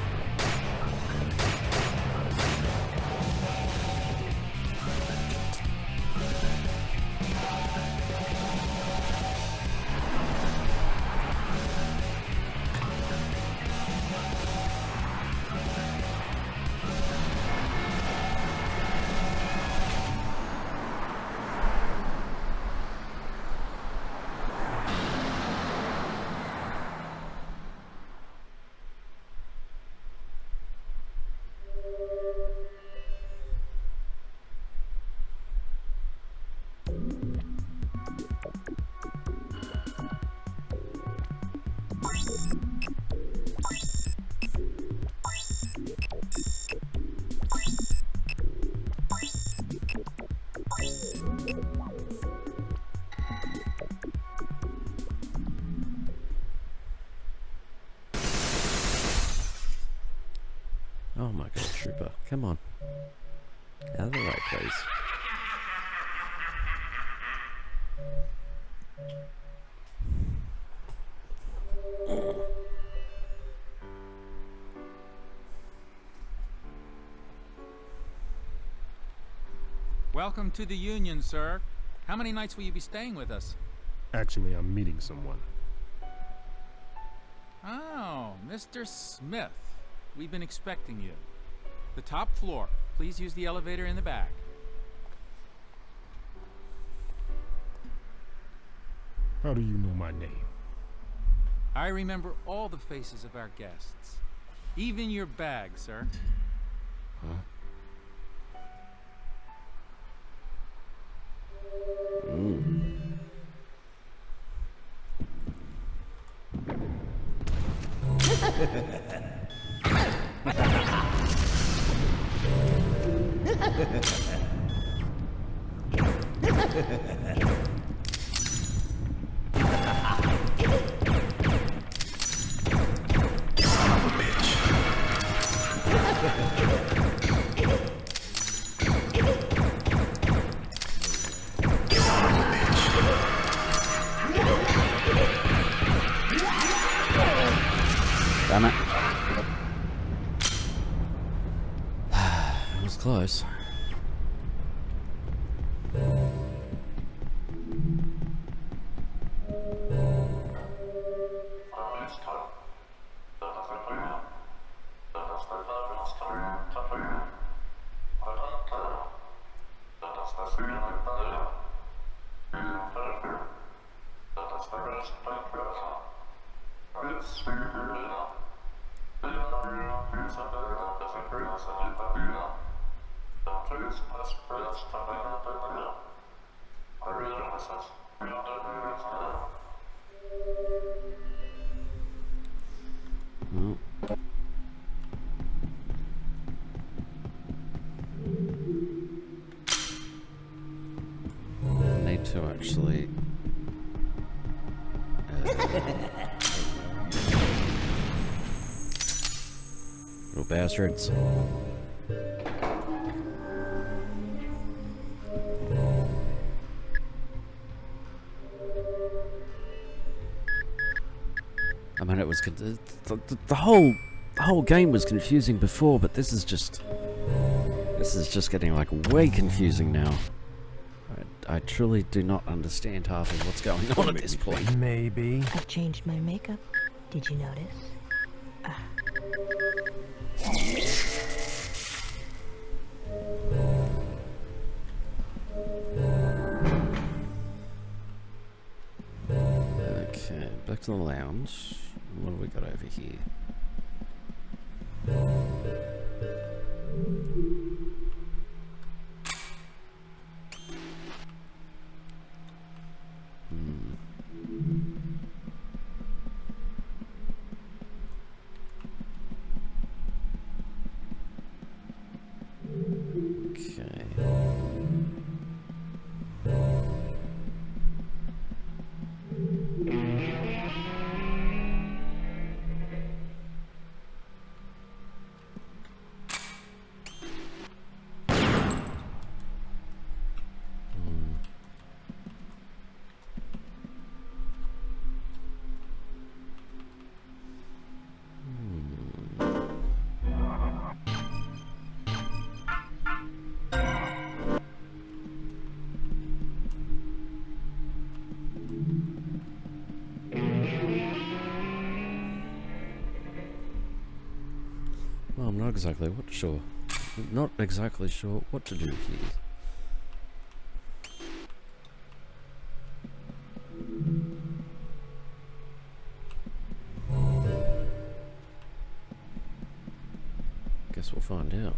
Oh my god, Trooper, come on. Out of the way, please. Welcome to the Union, sir. How many nights will you be staying with us? Actually, I'm meeting someone. Oh, Mr. Smith. We've been expecting you. The top floor. Please use the elevator in the back. How do you know my name? I remember all the faces of our guests. Even your bag, sir. Huh? Damn it. That was close. Need to actually little bastards. I mean, it was the whole game was confusing before, but this is just getting like way confusing now. I truly do not understand half of what's going on at this point. Maybe. I've changed my makeup. Did you notice? Okay, back back to the lounge. What have we got over here? Well, I'm not exactly sure what to do here. Guess we'll find out.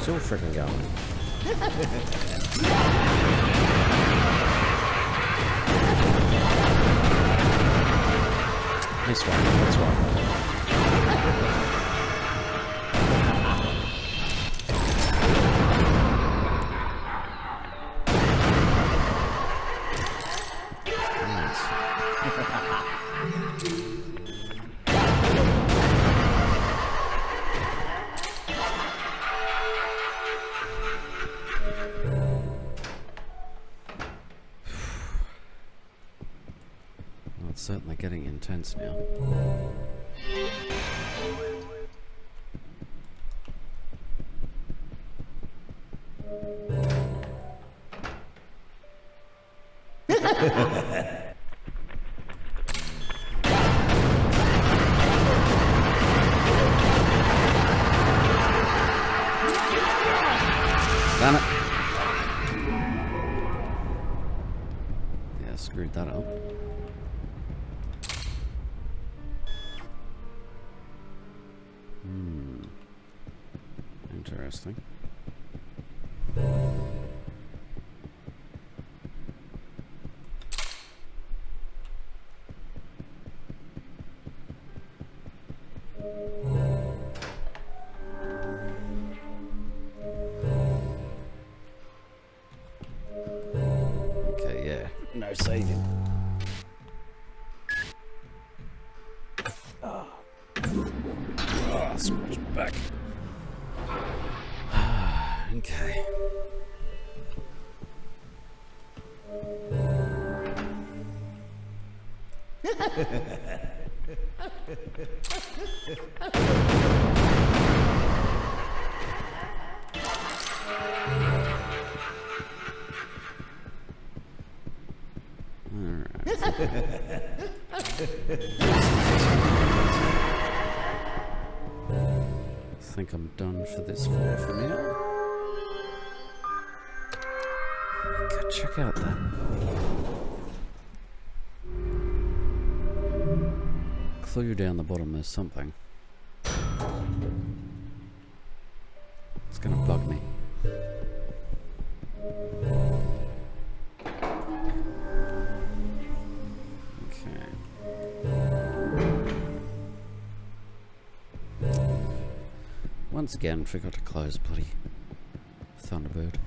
Still freaking going. Nice one, that's one. It's certainly getting intense now. Damn it. Yeah, screwed that up. Interesting. no saving. Oh, scratch my back. Okay. I think I'm done for this floor for now. Go check out that. Clue down the bottom, there's something. It's gonna bug me. Once again, forgot to close bloody Thunderbird.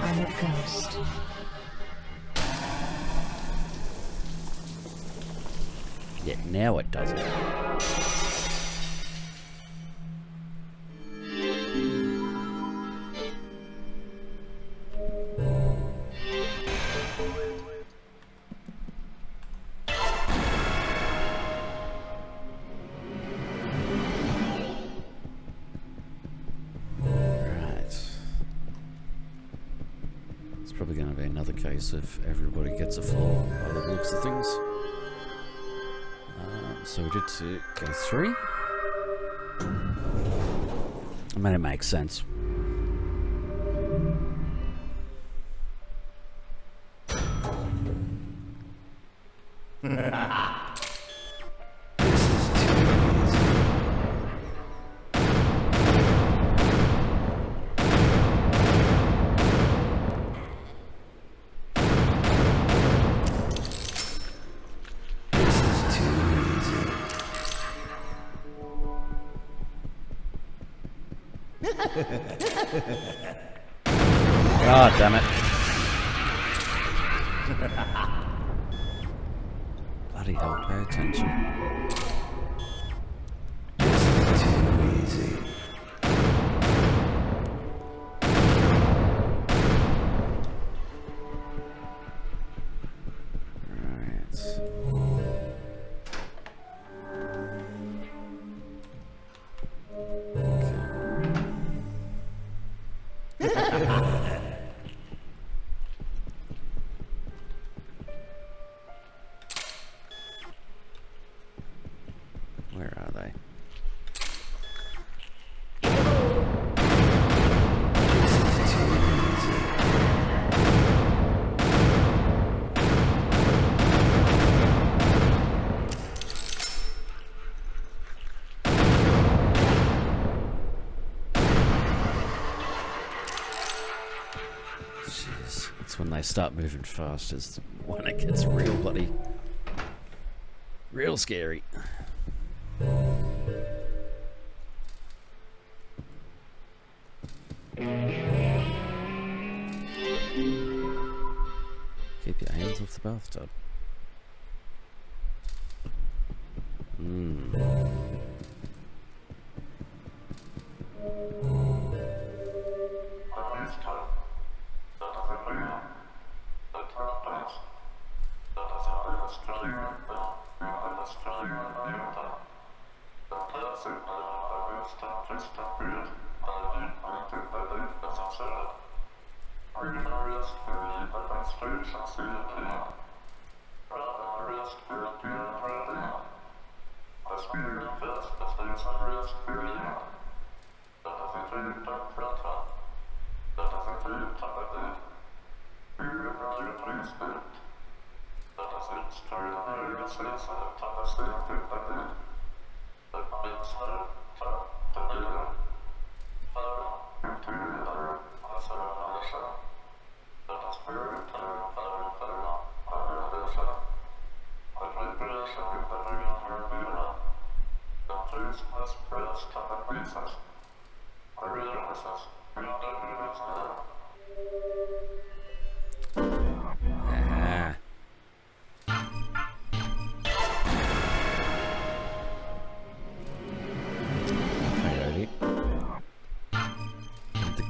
I'm a ghost. Yeah, now it doesn't. Probably going to be another case of everybody gets a floor by the looks of things. So we did to go 3. I mean, it makes sense. God damn it. Bloody hell, pay attention. Too easy. Where are they? Jeez, it's when they start moving fast is when it gets real bloody, real scary. Keep your hands off the bathtub.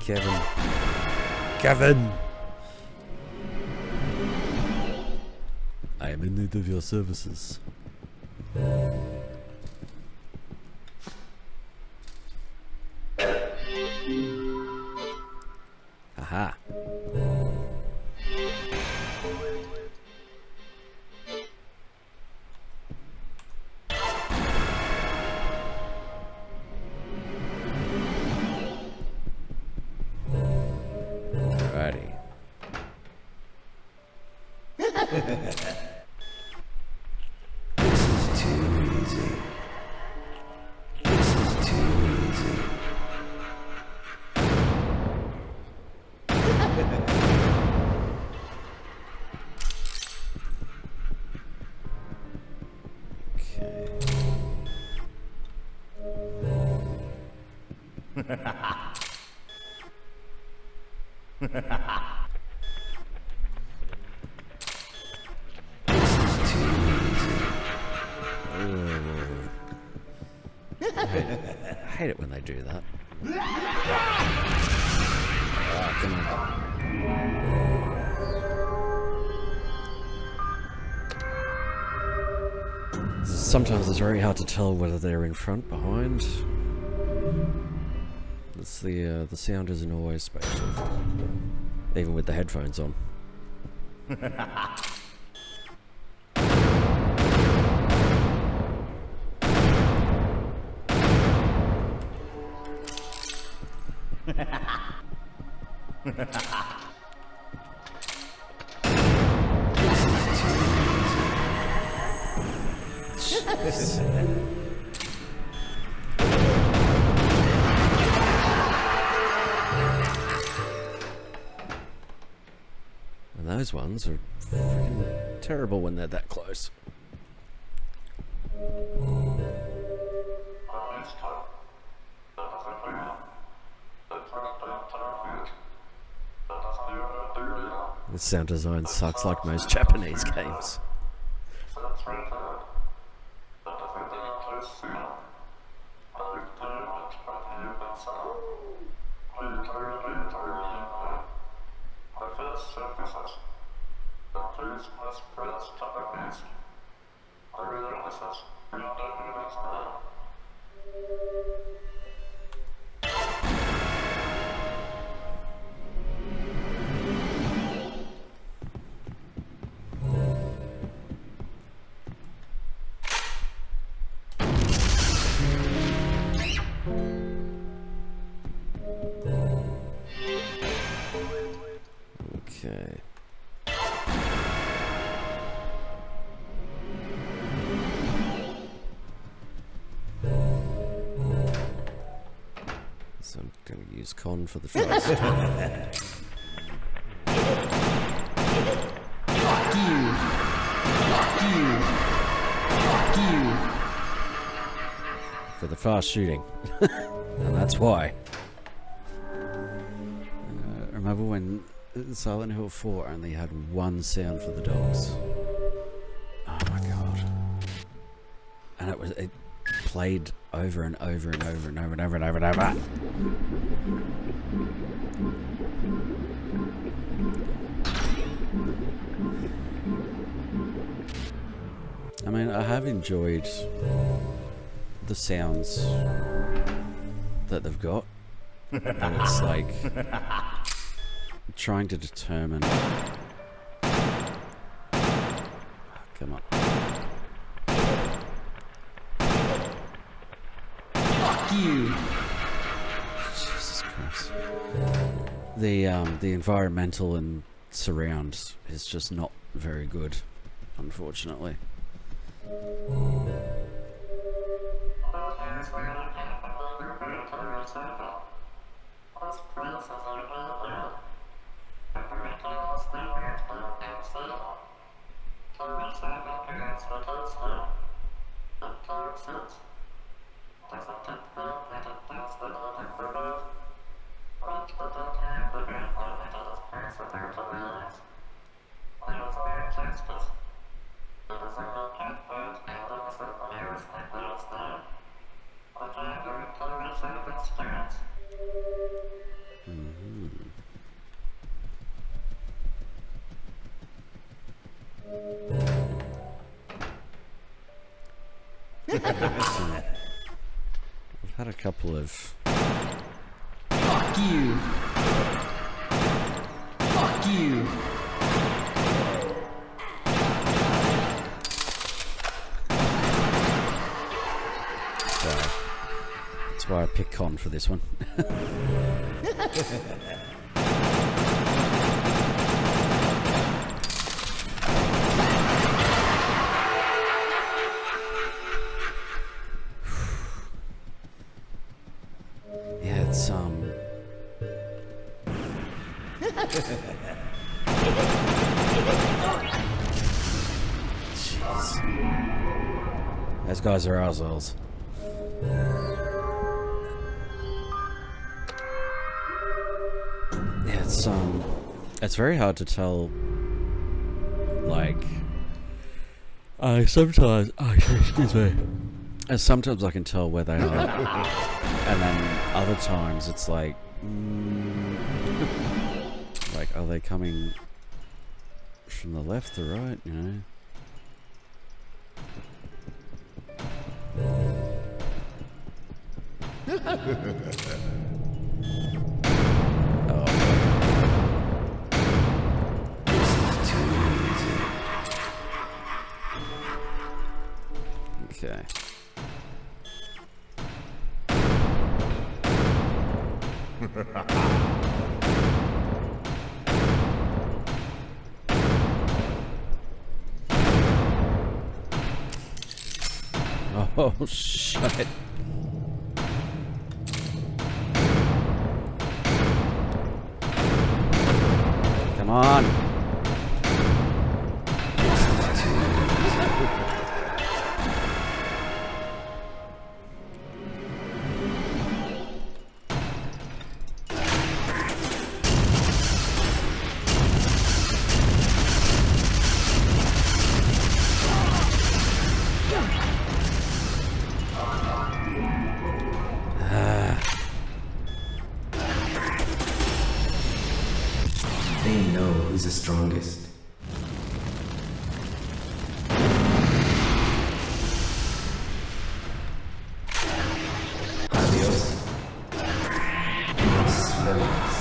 Kevin. Kevin! I am in need of your services. Aha. Alrighty. This is too easy. This is too easy. I hate it when they do that. Ah, come on. Sometimes it's very hard to tell whether they're in front, behind. It's the sound isn't always spatial, even with the headphones on. And those ones are freaking terrible when they're that close. The sound design sucks like most Japanese games. Okay. So I'm going to use con for the first. Fuck you. Fuck you. Fuck you. For the fast shooting. And that's why. Remember when Silent Hill 4 only had one sound for the dogs? Oh my god. And it played over and over and over and over and over and over and over. I mean, I have enjoyed the sounds that they've got, but it's like trying to determine. Come on. Fuck you. Jesus Christ. The environmental and surround is just not very good, unfortunately. I've had a couple of... Fuck you! Fuck you! That's why I picked Con for this one. Yeah, it's Jeez. Those guys are assholes. Yeah, it's very hard to tell, like, sometimes, excuse me, sometimes I can tell where they are, and then other times it's like, like, are they coming from the left or right, you know? Okay. Oh shit. Come on. They know who's the strongest. Adios. Nos vemos.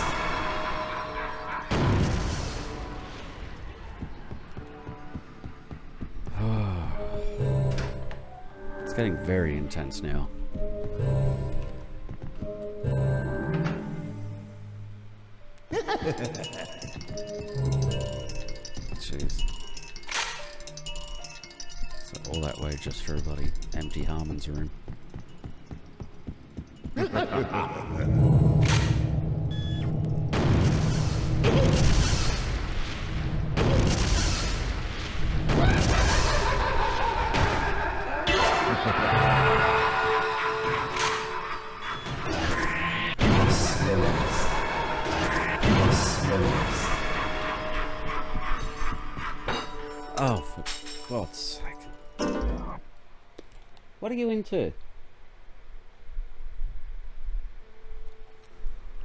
It's getting very intense now. Jeez. So all that way just for a bloody empty Harmon's room. Oh, for God's sake. What are you into?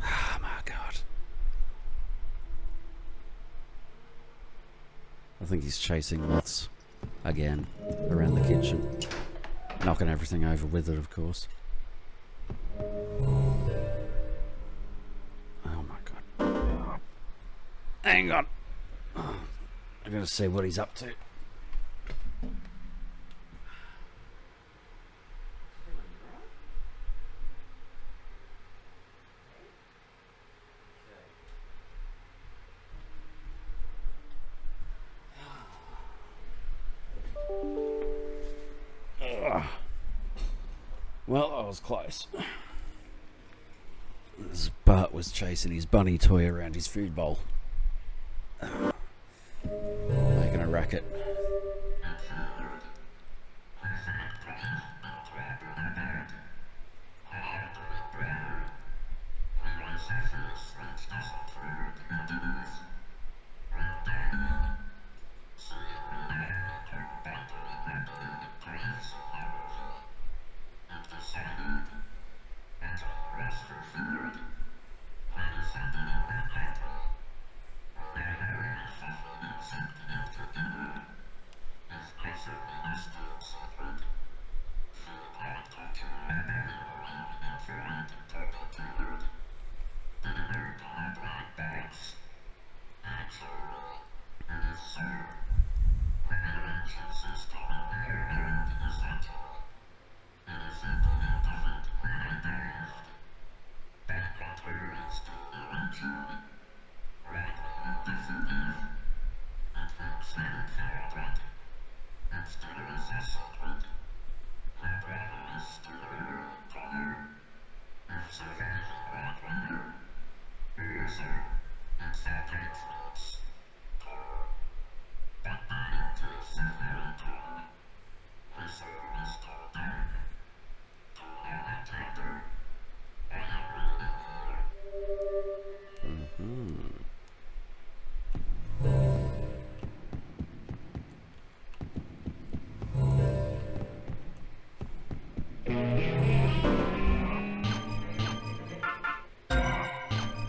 Oh my God. I think he's chasing moths again around the kitchen. Knocking everything over with it, of course. Oh my God. Hang on. I'm gonna see what he's up to. Well, I was close. This Bart was chasing his bunny toy around his food bowl. Making a racket.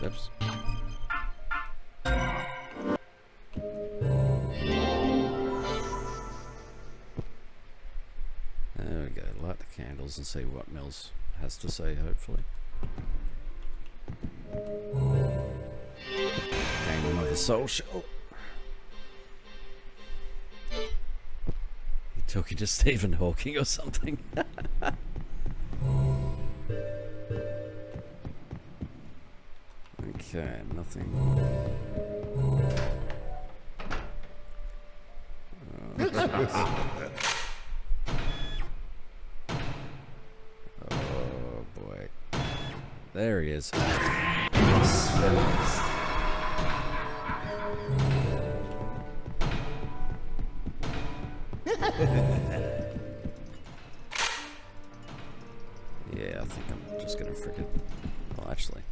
Oops. There we go. Light the candles and see what Mills has to say, hopefully. Gain another soul shell. You talking to Stephen Hawking or something? Okay, nothing. Oh boy. There he is. Yeah, I think I'm just gonna frickin'. Well, actually.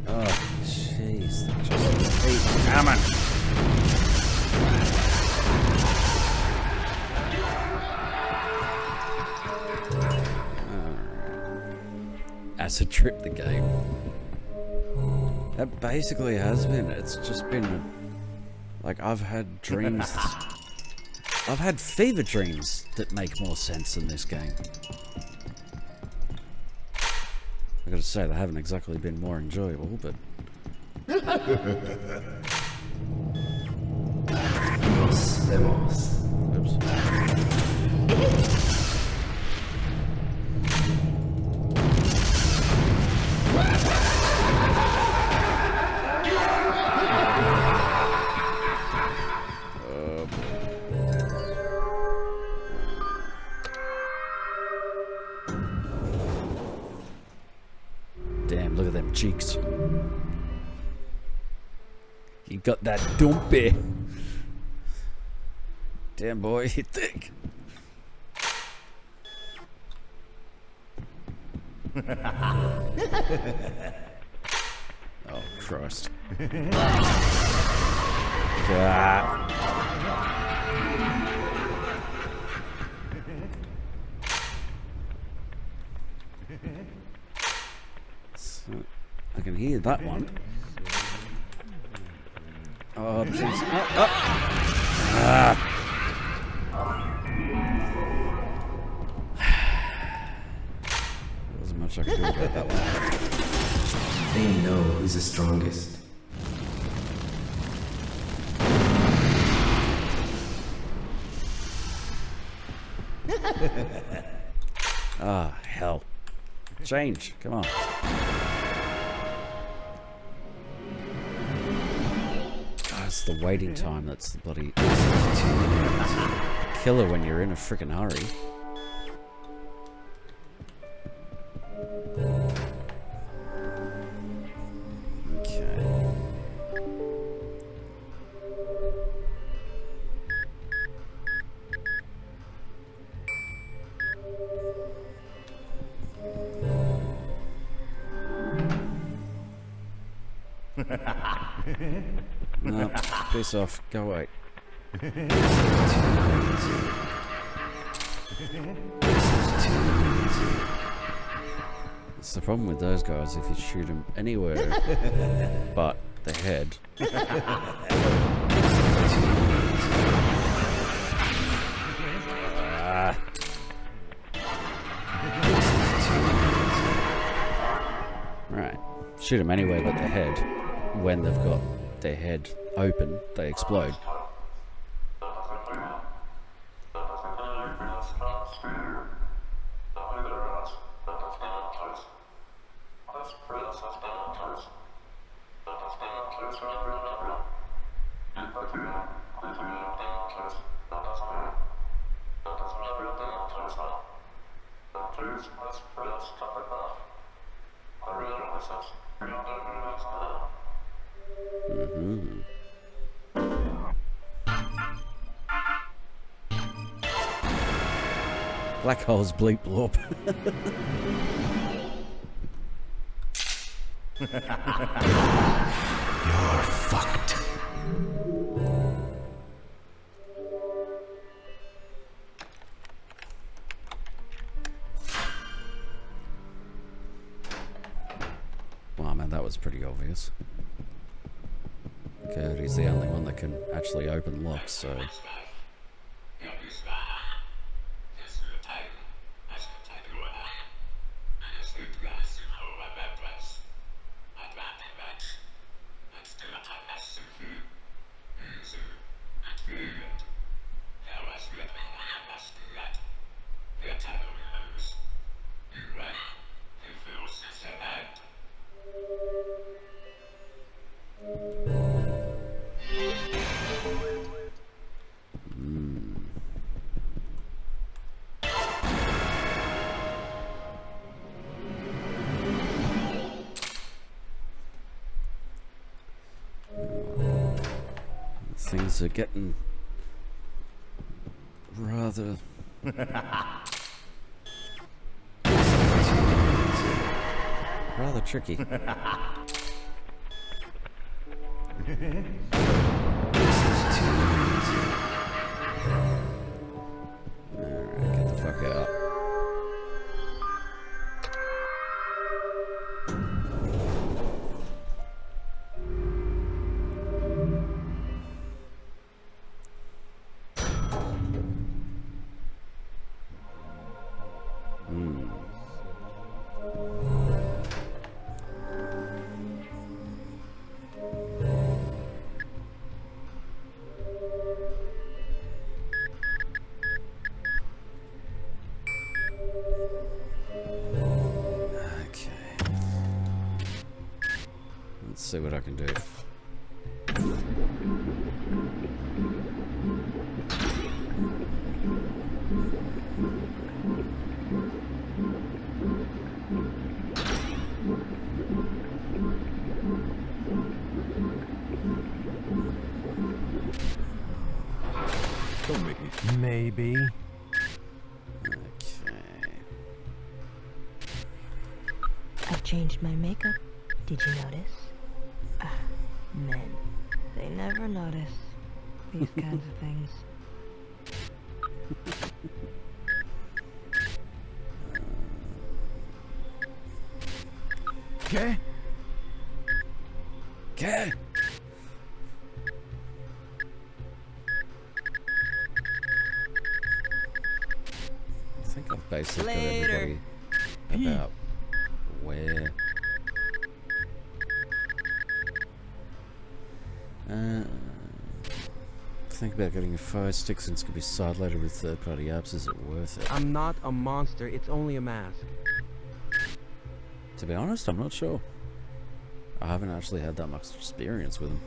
Oh, jeez, they just keep coming. Acid trip the game. That basically has been. It's just been like I've had dreams. I've had fever dreams that make more sense in this game. I gotta say, they haven't exactly been more enjoyable, but. Oops. Damn, look at them cheeks. You got that dumpy. Damn boy, you thick. Oh, Christ. God. So, I can hear that one. Oh, jeez. Oh, oh. Ah. There wasn't much I could do about that one. They know who's the strongest. Ah, hell. Change, come on. It's the waiting time that's the bloody killer when you're in a freaking hurry. Okay. No, piss off. Go away. It's the problem with those guys. If you shoot them anywhere but the head. Right. Shoot them anywhere but the head. When they've got their head open, they explode. Black holes bleep blorp. You're fucked. Wow, man, that was pretty obvious. Cody's the only one that can actually open locks, so... Things are getting rather rather tricky. Alright, get the fuck out. See what I can do. Don't make me. Maybe. Okay. I've changed my makeup. Did you notice? Men. They never notice these kinds of things. Okay. Okay. I think I've basically got everybody about where. Think about getting a fire stick since it could be sideloaded with third-party apps. Is it worth it? I'm not a monster. It's only a mask. To be honest, I'm not sure. I haven't actually had that much experience with them.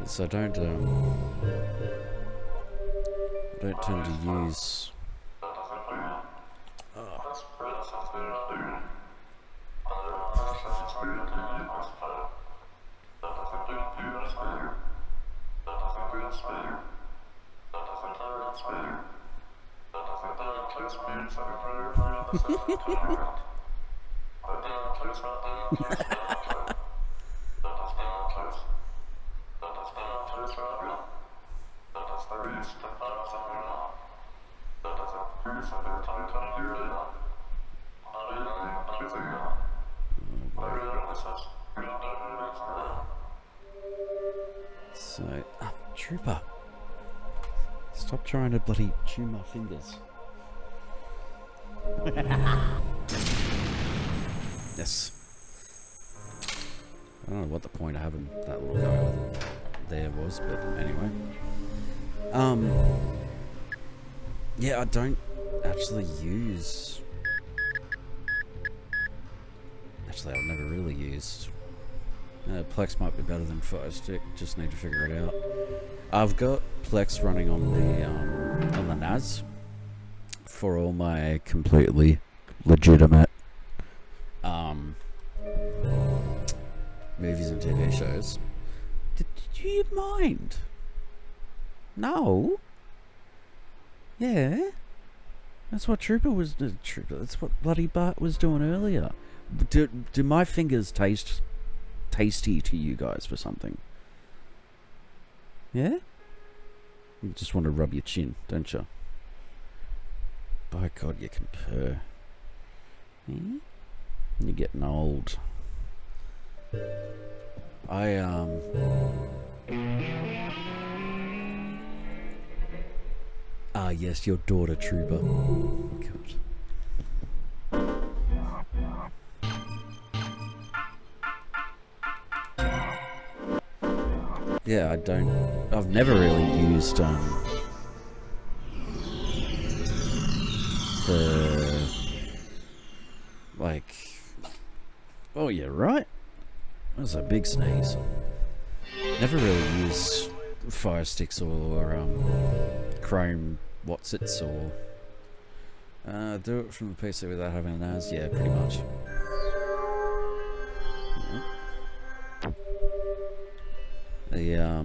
So I don't tend to use. So, Trooper, stop trying to bloody chew my fingers. Yes. I don't know what the point of having that little guy there was, but anyway. Yeah, I don't actually use. Actually, I've never really used. Plex might be better than Fire Stick. Just need to figure it out. I've got Plex running on the NAS for all my completely legitimate movies and TV shows. Did you mind? No. Yeah. That's what Trooper was. That's what bloody Bart was doing earlier. Do my fingers taste tasty to you guys for something? Yeah. You just want to rub your chin, don't you? By God, you can purr. Hmm? You're getting old. Ah, yes, your daughter, Trooper. God. Yeah, I've never really used, oh yeah, right? That was a big sneeze. Never really used fire sticks or chrome whatsits or do it from the PC without having a NAS. Yeah, pretty much. Yeah.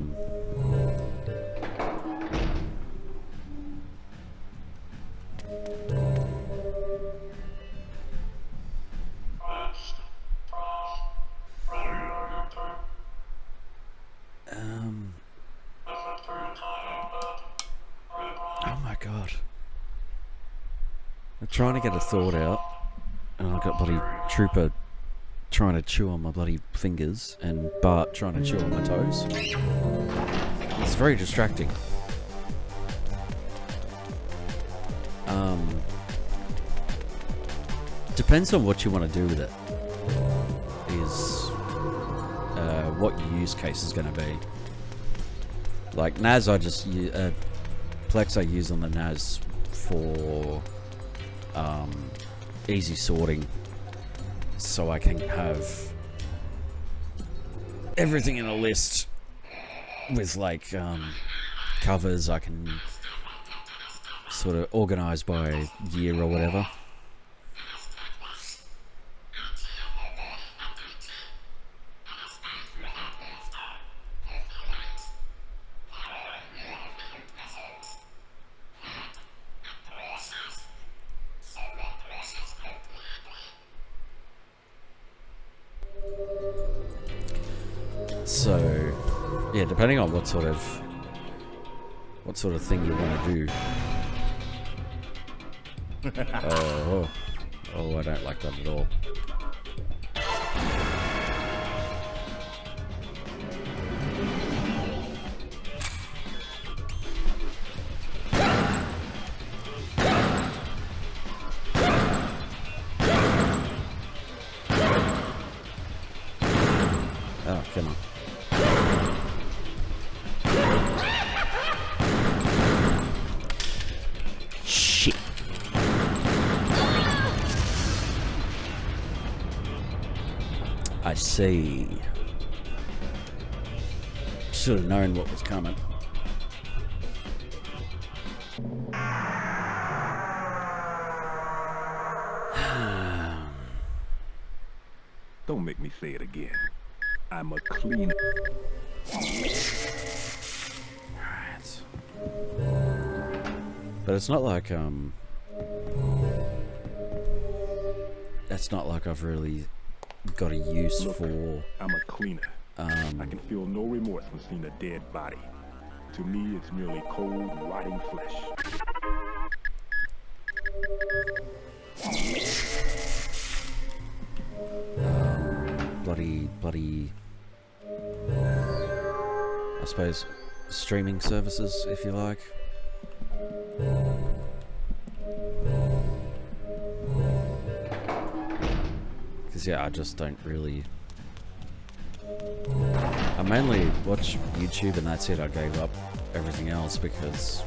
Oh my God. I'm trying to get a thought out, and I've got bloody Trooper trying to chew on my bloody fingers, and Bart trying to chew on my toes. It's very distracting. Depends on what you want to do with it. Is what your use case is going to be. Like NAS, I just Plex I use on the NAS for easy sorting, so I can have everything in a list with like covers. I can sort of organize by year or whatever. So, yeah, depending on what sort of thing you want to do. Oh, I don't like that at all. Oh, come on. Shit. I see. Should have known what was coming. Don't make me say it again. I'm a cleaner. Alright. But it's not like, that's not like I've really got a use for... I'm a cleaner. I can feel no remorse when seeing a dead body. To me, it's merely cold, rotting flesh. Bloody, I suppose, streaming services, if you like. Because, yeah, I just don't really... I mainly watch YouTube and that's it. I gave up everything else because,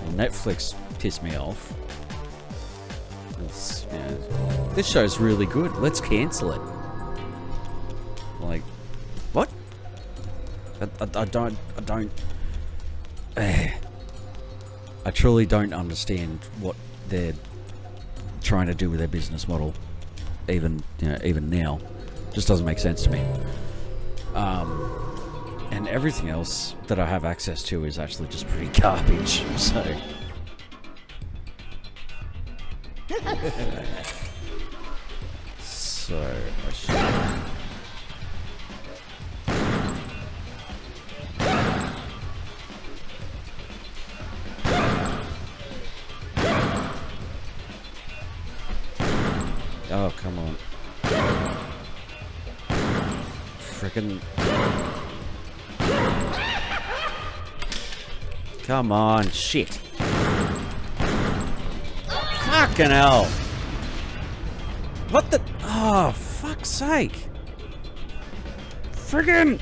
well, Netflix pissed me off. It's, you know, this show's really good. Let's cancel it. Like, what? I don't. I truly don't understand what their trying to do with their business model, even now, just doesn't make sense to me. And everything else that I have access to is actually just pretty garbage. So. So I should. Oh, come on. Frickin'. Come on, shit. Fucking hell. What the? Oh, fuck's sake. Friggin'.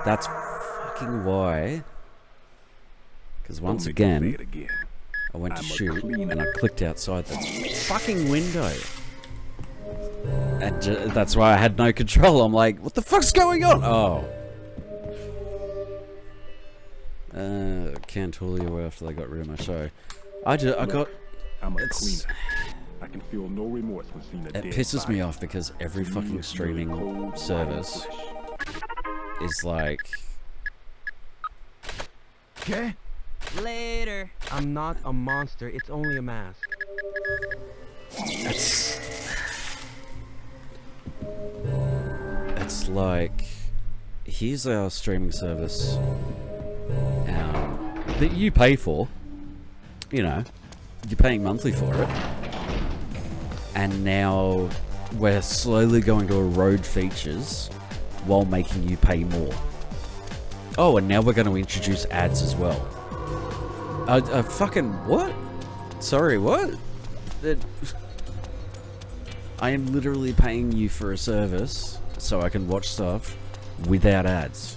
That's fucking why. Because once again, I went to shoot and I clicked outside the fucking window. And that's why I had no control. I'm like, what the fuck's going on? Oh. Can't tell you after they got rid of my show. I'm a cleaner. I can feel no remorse when seeing a dead pisses me off because every fucking streaming service is like. Okay. Later. I'm not a monster. It's only a mask. It's like, here's our streaming service that you pay for. You know, you're paying monthly for it. And now we're slowly going to erode features while making you pay more. Oh, and now we're going to introduce ads as well. Fucking what? Sorry, what? I am literally paying you for a service so I can watch stuff without ads.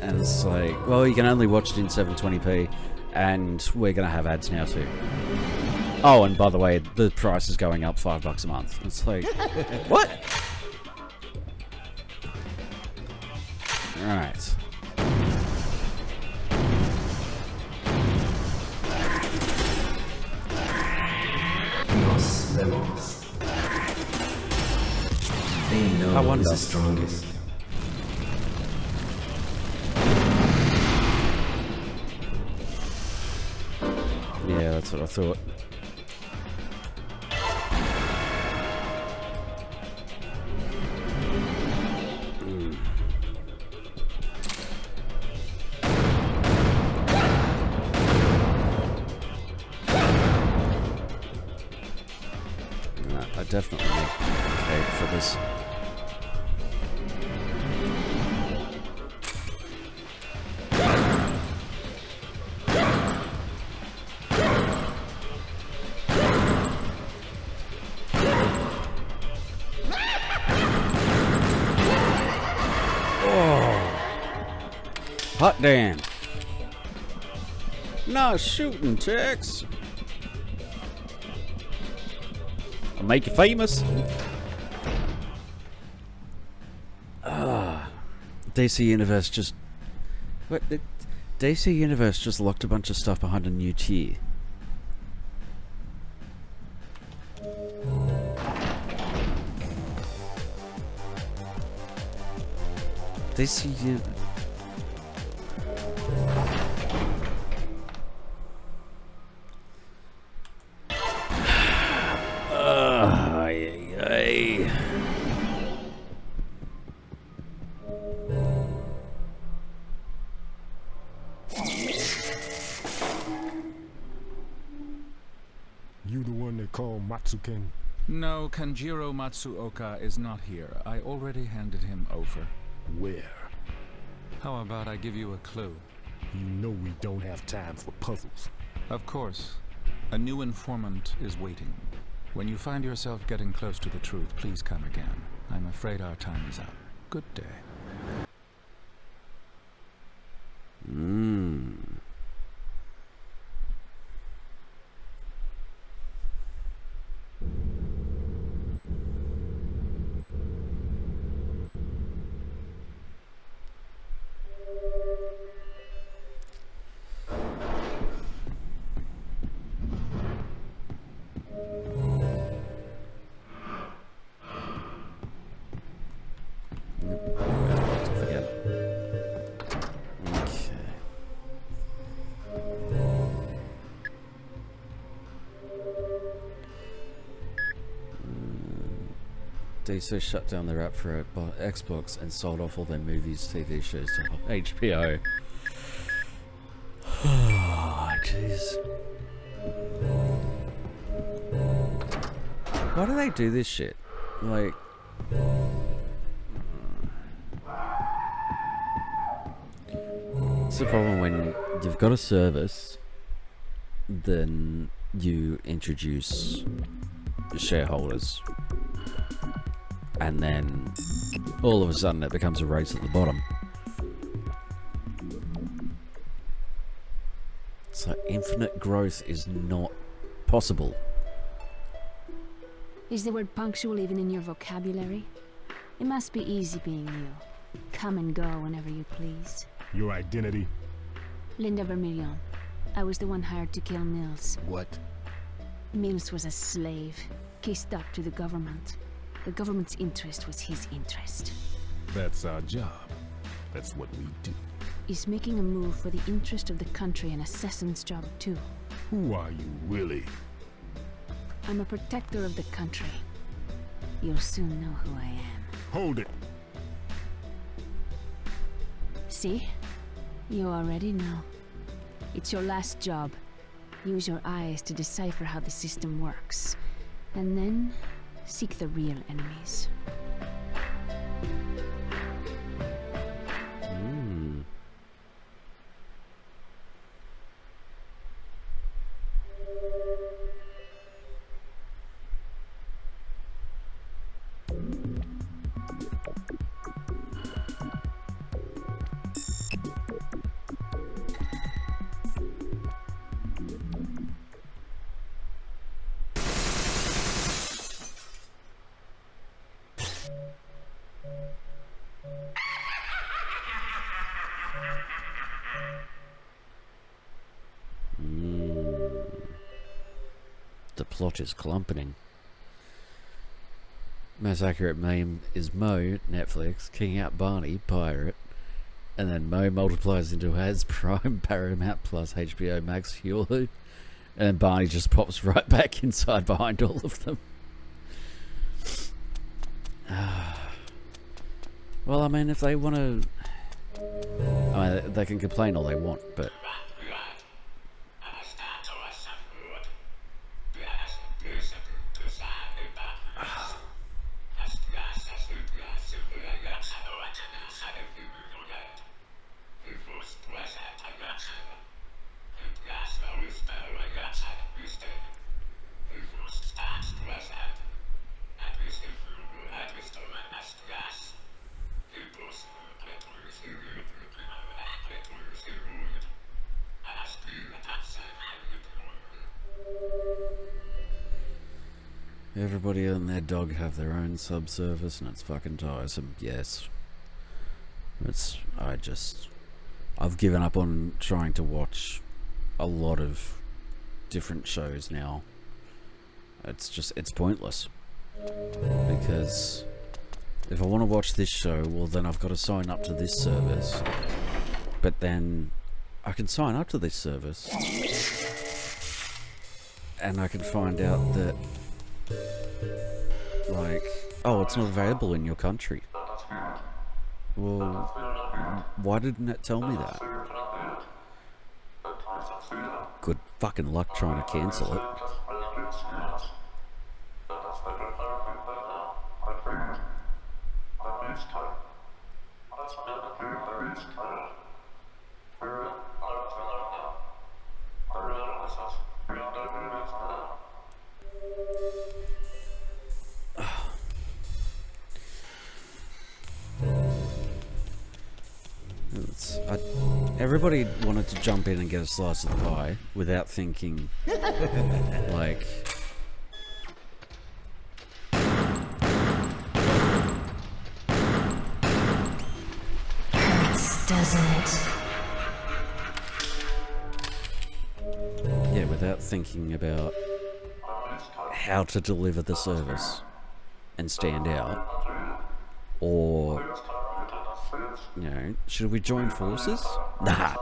And it's like, well, you can only watch it in 720p, and we're going to have ads now too. Oh, and by the way, the price is going up $5 a month. It's like, what? Alright. Nos vemos. They know who's the strongest. Yeah, that's what I thought. I definitely need cake for this. Hot damn. Nice shooting, Tex. I'll make you famous. DC Universe just... What? DC Universe just locked a bunch of stuff behind a new tier. DC... You the one they call Matsuken? No, Kanjiro Matsuoka is not here. I already handed him over. Where? How about I give you a clue? You know we don't have time for puzzles. Of course. A new informant is waiting. When you find yourself getting close to the truth, please come again. I'm afraid our time is up. Good day. DSS shut down their app for Xbox and sold off all their movies, TV shows to HBO. Oh, jeez. Why do they do this shit? Like... It's the problem when you've got a service, then you introduce shareholders, and then all of a sudden it becomes a race at the bottom. So infinite growth is not possible. Is the word punctual even in your vocabulary? It must be easy being you. Come and go whenever you please. Your identity? Linda Vermilion. I was the one hired to kill Mills. What? Mills was a slave, kissed up to the government. The government's interest was his interest. That's our job. That's what we do. Is making a move for the interest of the country an assassin's job too? Who are you, really? I'm a protector of the country. You'll soon know who I am. Hold it! See? You already know. It's your last job. Use your eyes to decipher how the system works. And then, seek the real enemies. The plot is clumping. Most accurate meme is Mo, Netflix, kicking out Barney, Pirate, and then Mo multiplies into Has, Prime, Paramount Plus, HBO Max, Hulu, and then Barney just pops right back inside behind all of them. Well, I mean, if they want to... I mean, they can complain all they want, but... Everybody and their dog have their own subservice, and it's fucking tiresome. Yes, I've given up on trying to watch a lot of different shows now. It's pointless, because if I want to watch this show, well then I've got to sign up to this service, but then I can sign up to this service and I can find out that, like, oh, it's not available in your country. Well, why didn't it tell me that? Good fucking luck trying to cancel it. Everybody wanted to jump in and get a slice of the pie without thinking, like... Hurts, doesn't it? Yeah, without thinking about how to deliver the service and stand out, or... You know, should we join forces? Nah.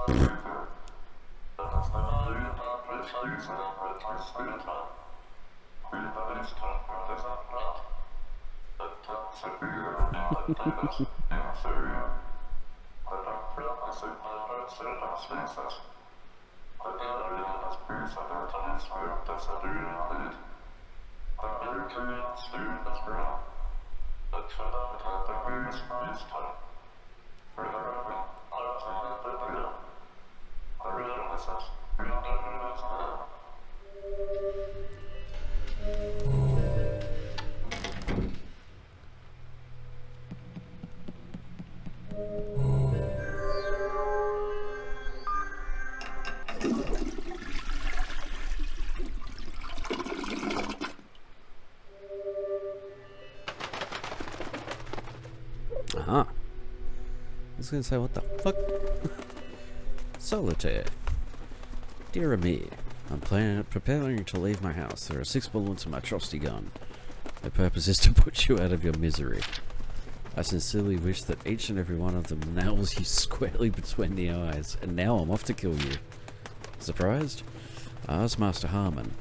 Uh-huh. I was gonna say, what the fuck? Solitaire. Dear Amir, I'm preparing to leave my house. There are 6 bullets in my trusty gun. My purpose is to put you out of your misery. I sincerely wish that each and every one of them nails you squarely between the eyes, and now I'm off to kill you. Surprised? I asked Master Harmon.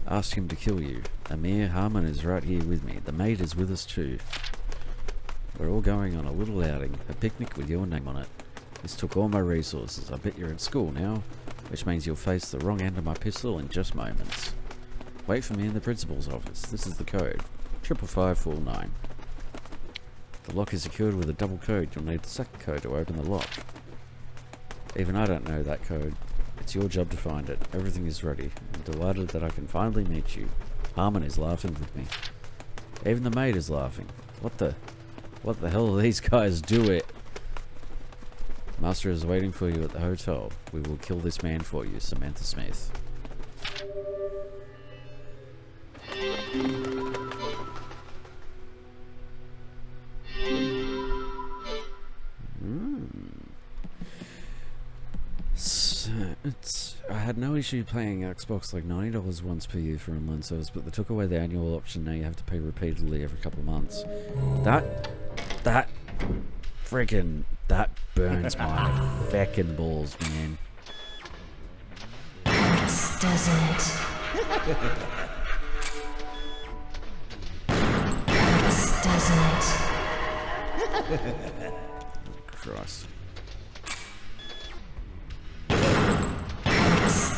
Asked him to kill you. Amir, Harmon is right here with me. The maid is with us too. We're all going on a little outing, a picnic with your name on it. This took all my resources. I bet you're in school now, which means you'll face the wrong end of my pistol in just moments. Wait for me in the principal's office. This is the code. 55549. The lock is secured with a double code. You'll need the second code to open the lock. Even I don't know that code. It's your job to find it. Everything is ready. I'm delighted that I can finally meet you. Harmon is laughing with me. Even the maid is laughing. What the hell are these guys doing? Master is waiting for you at the hotel. We will kill this man for you, Samantha Smith. I had no issue playing Xbox like $90 once per year for online service, but they took away the annual option. Now you have to pay repeatedly every couple of months. That burns my feckin' balls, man. Doesn't it? Doesn't it? Christ.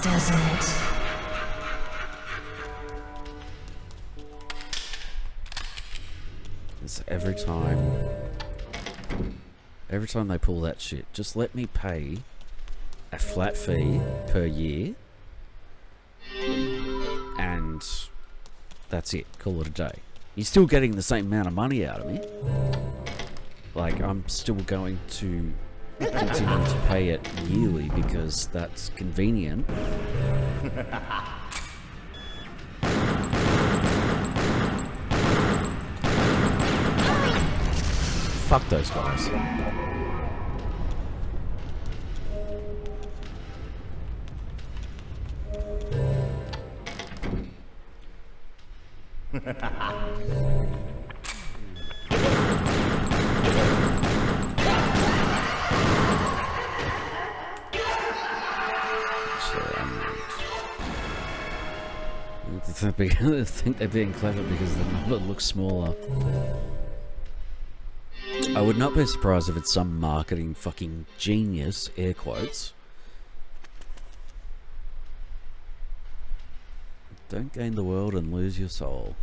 Doesn't it? It's every time they pull that shit, just let me pay a flat fee per year and that's it. Call it a day. You're still getting the same amount of money out of me. Like, I'm still going to continue to pay it yearly because that's convenient. Fuck those guys. I think they're being clever because the number looks smaller. I would not be surprised if it's some marketing fucking genius, air quotes. Don't gain the world and lose your soul.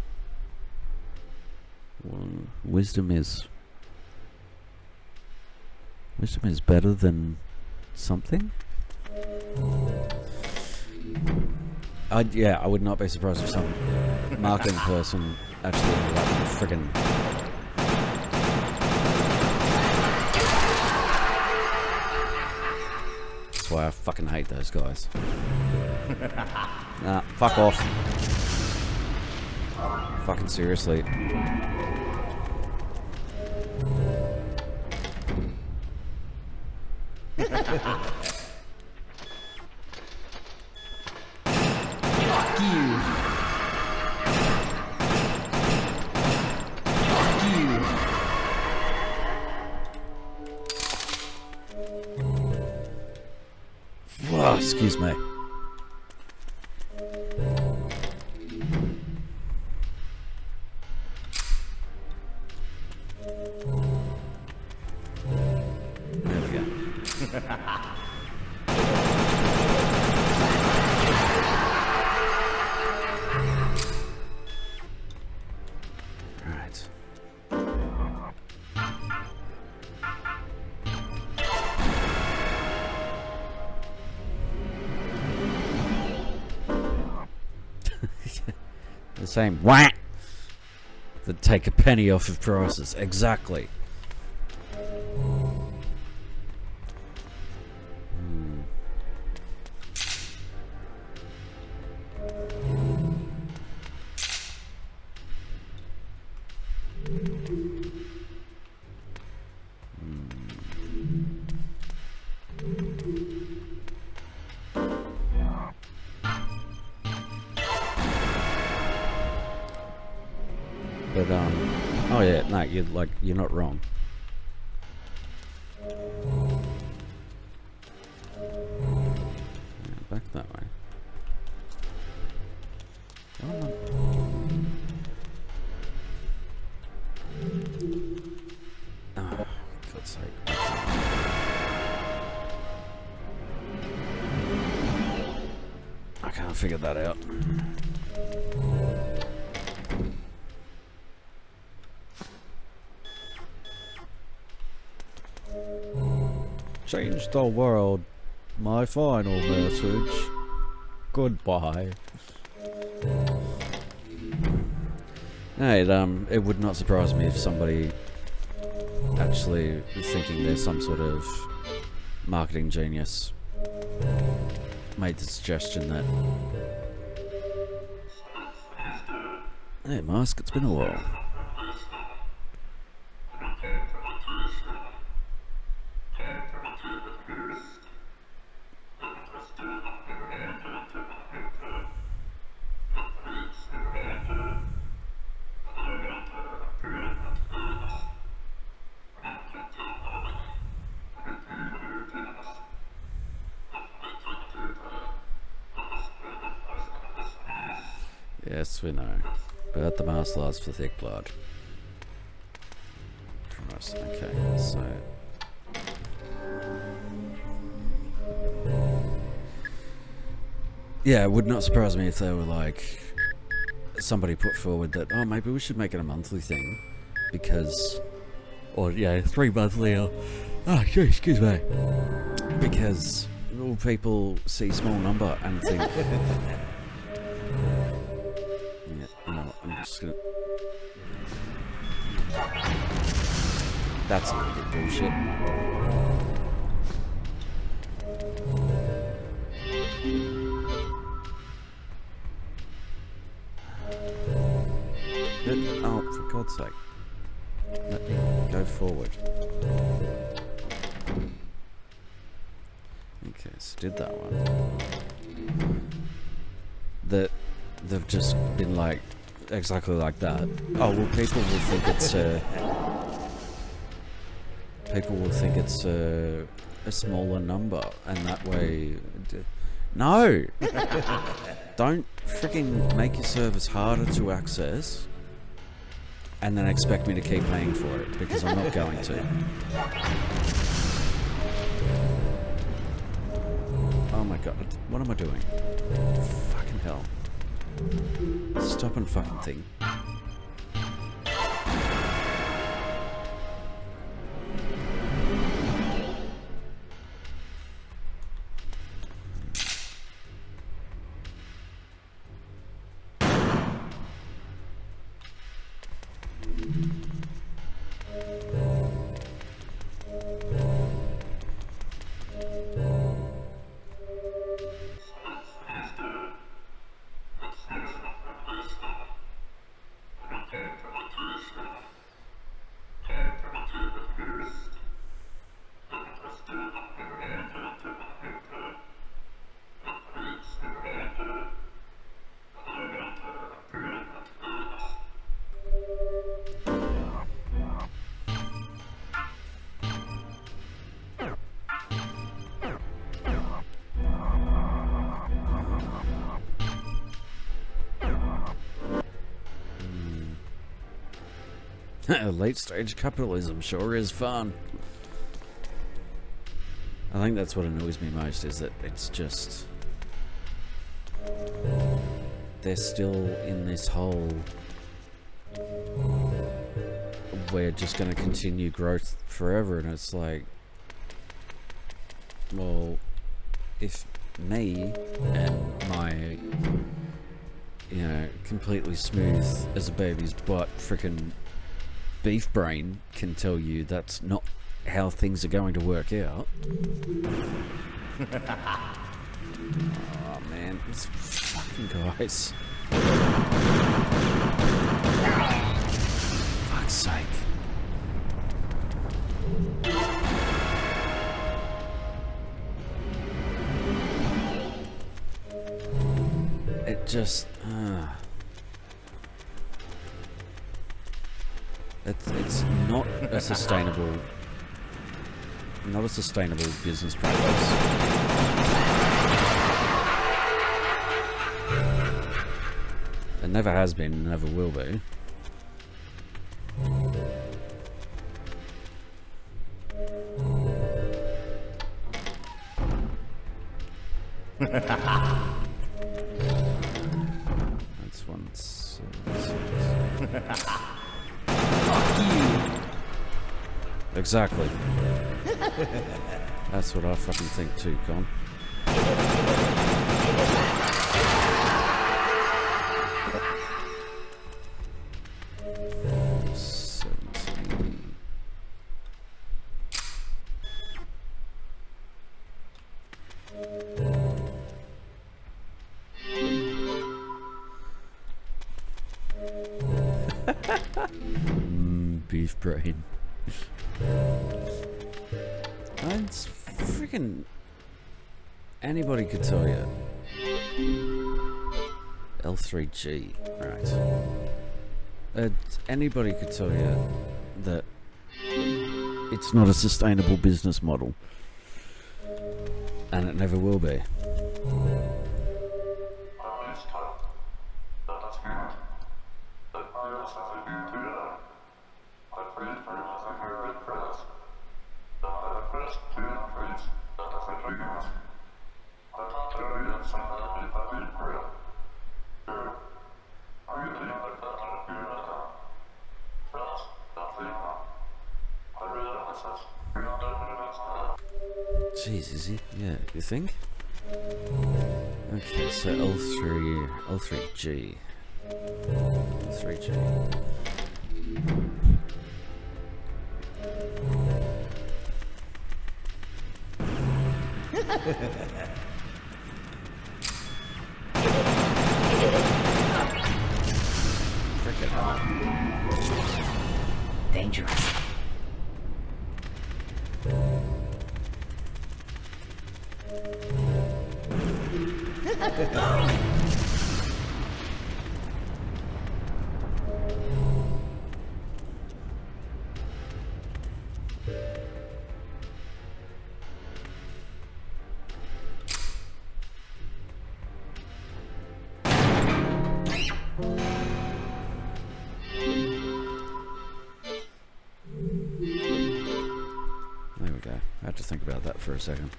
Well, wisdom is better than something? I would not be surprised if some marketing person actually ended up friggin' that's why I fucking hate those guys. Nah, fuck off. Fucking seriously. Fuck you. Fuck you. Whoa, excuse me. same whack that take a penny off of prices. Exactly. But oh yeah, no, you're not wrong. Yeah, back that way. Oh, oh, God's sake. I can't figure that out. Change the world. My final message. Goodbye. Hey, it would not surprise me if somebody actually thinking there's some sort of marketing genius made the suggestion that, hey Mask, it's been a while. Yes, we know. But the mask lasts for thick blood. Christ, okay, so... yeah, it would not surprise me if they were like... somebody put forward that, oh, maybe we should make it a monthly thing. Because... or, yeah, 3 monthly or... oh, gee, excuse me. Because all people see small number and think... no, I'm just gonna... that's a little bit bullshit. Oh, for God's sake. Let me go forward. Okay, so did that one. They've just been like, exactly like that. Oh, well, people will think it's a smaller number, and that way... no! Don't freaking make your service harder to access and then expect me to keep paying for it, because I'm not going to. Oh my god, what am I doing? Fucking hell. Stop and fucking think. Late stage capitalism sure is fun. I think that's what annoys me most, is that it's just... they're still in this whole... we're just going to continue growth forever, and it's like... well, if me and my you know, completely smooth as a baby's butt, frickin' beef brain can tell you that's not how things are going to work out. Oh man, these fucking guys. Fuck's sake. It just, it's not a sustainable business practice. It never has been, never will be. That's one. Fuck you. Exactly. That's what I fucking think too, Con. Beef brain. It's freaking. Anybody could tell you. L3G, right? Anybody could tell you that it's not a sustainable business model, and it never will be. Jeez, is he? Yeah, you think? Okay, so L3G. L3G. Frickin' Dangerous. There we go. I had to think about that for a second.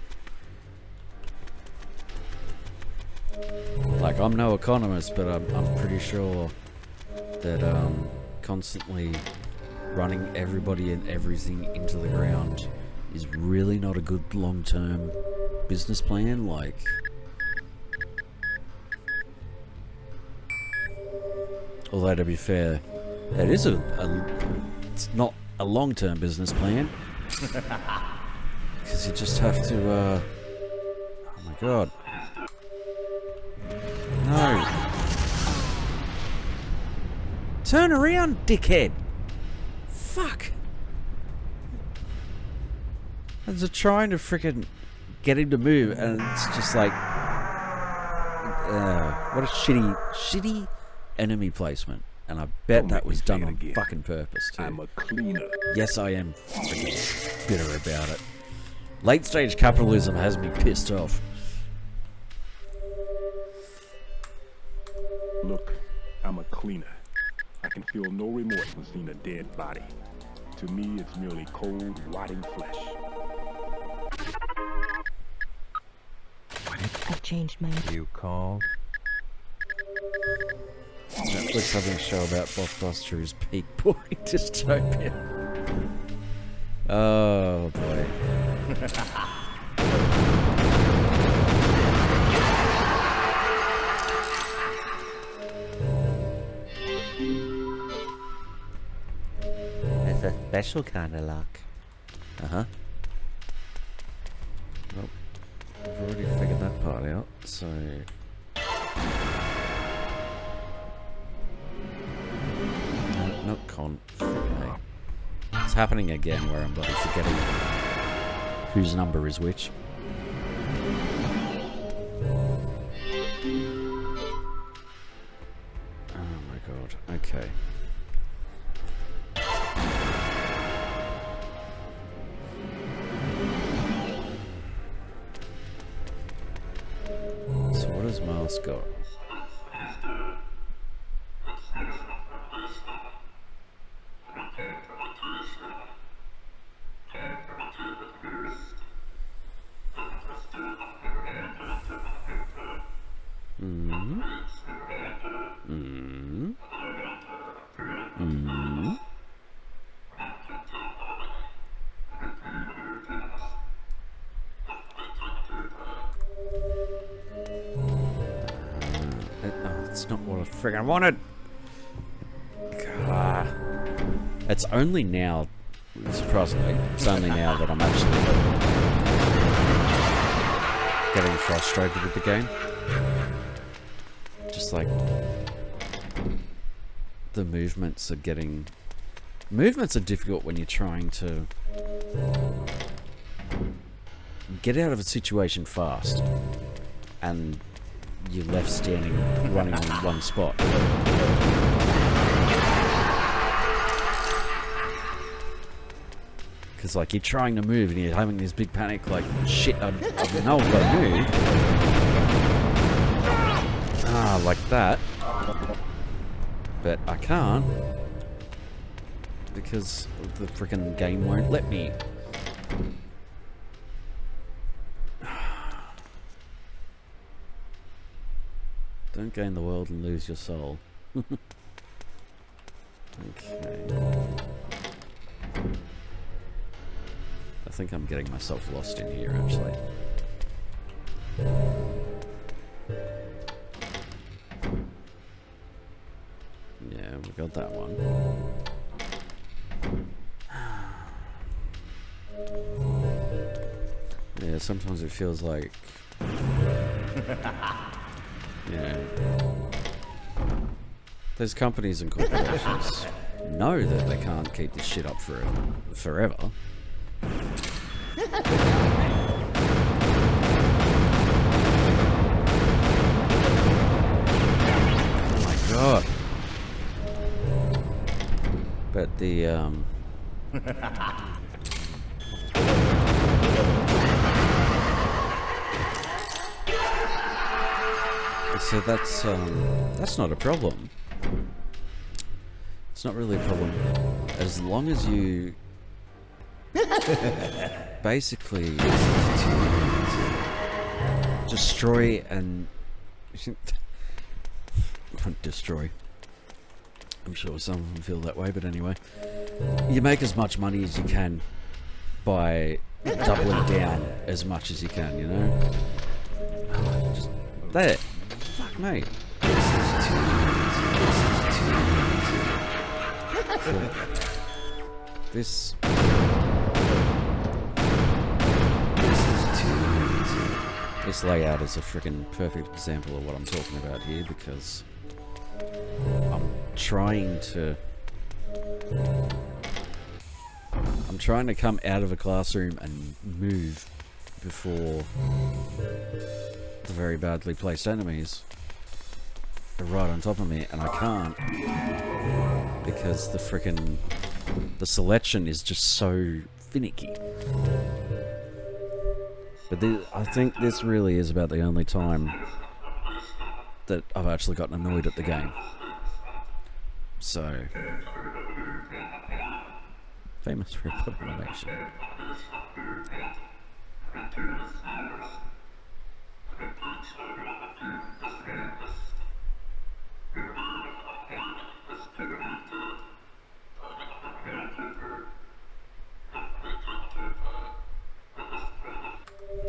Like, I'm no economist, but I'm pretty sure that constantly running everybody and everything into the ground is really not a good long-term business plan. Like, although to be fair, it is it's not a long-term business plan. Because you just have to, oh my god. No. Turn around, dickhead. Fuck. I was trying to frickin' get him to move, and it's just like, what a shitty enemy placement. And I bet that was done on fucking purpose too. I'm a cleaner. Yes, I am freaking bitter about it. Late stage capitalism has me pissed off. Look, I'm a cleaner. I can feel no remorse when seeing a dead body. To me, it's merely cold, rotting flesh. I've changed my... You called? Netflix having a show about Blockbuster's peak boring dystopia. Oh boy. It's a special kind of luck. Uh-huh. Well, I've already figured that part out, so... No, not con. Okay. It's happening again where I'm bloody forgetting whose number is which. Oh my god, okay. So what has Mars got? Mm-hmm. Mm-hmm. Mm-hmm. That's not what I friggin' wanted. God. It's only now, surprisingly, it's only now that I'm actually getting frustrated with the game. Just like the movements are getting... Movements are difficult when you're trying to get out of a situation fast and you're left standing, running in one spot. Because like you're trying to move and you're having this big panic like, shit, I know I've got to move. Ah, like that. But I can't. Because the frickin' game won't let me. Don't gain the world and lose your soul. Okay. I think I'm getting myself lost in here, actually. Yeah, we got that one. Yeah, sometimes it feels like... Yeah. Those companies and corporations know that they can't keep this shit up forever. Oh my god. But the so that's not a problem. It's not really a problem as long as you basically destroy and destroy. I'm sure some of them feel that way, but anyway, you make as much money as you can by doubling down as much as you can, you know? Just there. Fuck me. This layout is a freaking perfect example of what I'm talking about here, because I'm trying to come out of a classroom and move before the very badly placed enemies are right on top of me, and I can't because the selection is just so finicky. But I think this really is about the only time that I've actually gotten annoyed at the game. So, famous for a animation.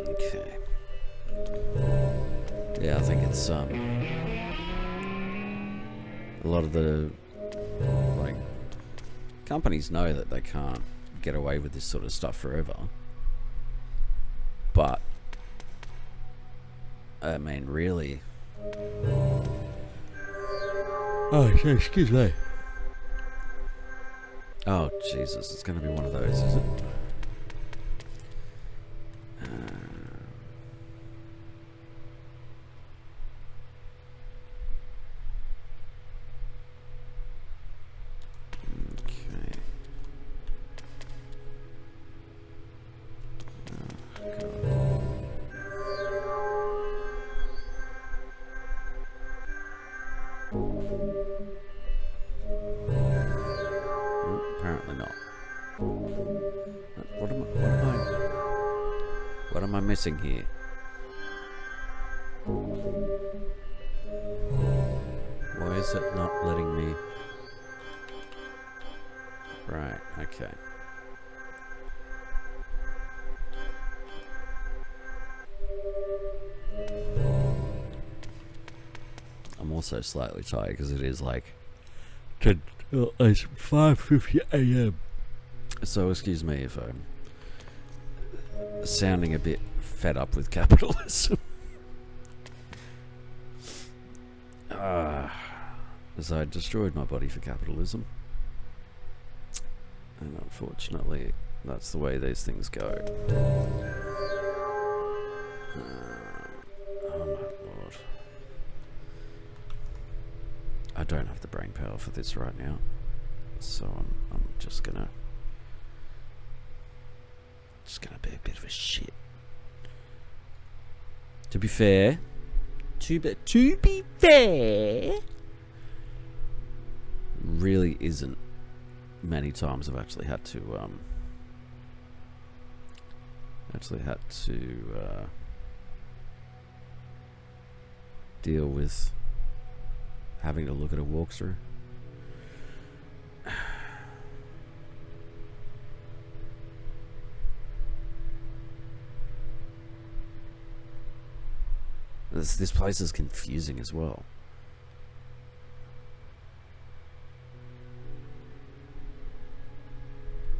Okay. Yeah, I think it's a lot of the like companies know that they can't get away with this sort of stuff forever. But, I mean, really... Oh, excuse me. Oh, Jesus, it's going to be one of those, is it? Apparently not. What am I missing here? Why is it not letting me? Right, okay. I'm also slightly tired because it is like it's 5:50 a.m. So excuse me if I'm sounding a bit fed up with capitalism. As I destroyed my body for capitalism. And unfortunately, that's the way these things go. Oh my lord. I don't have the brain power for this right now. So I'm just gonna be a bit of a shit. To be fair, really isn't many times I've actually had to deal with having to look at a walkthrough. This place is confusing as well.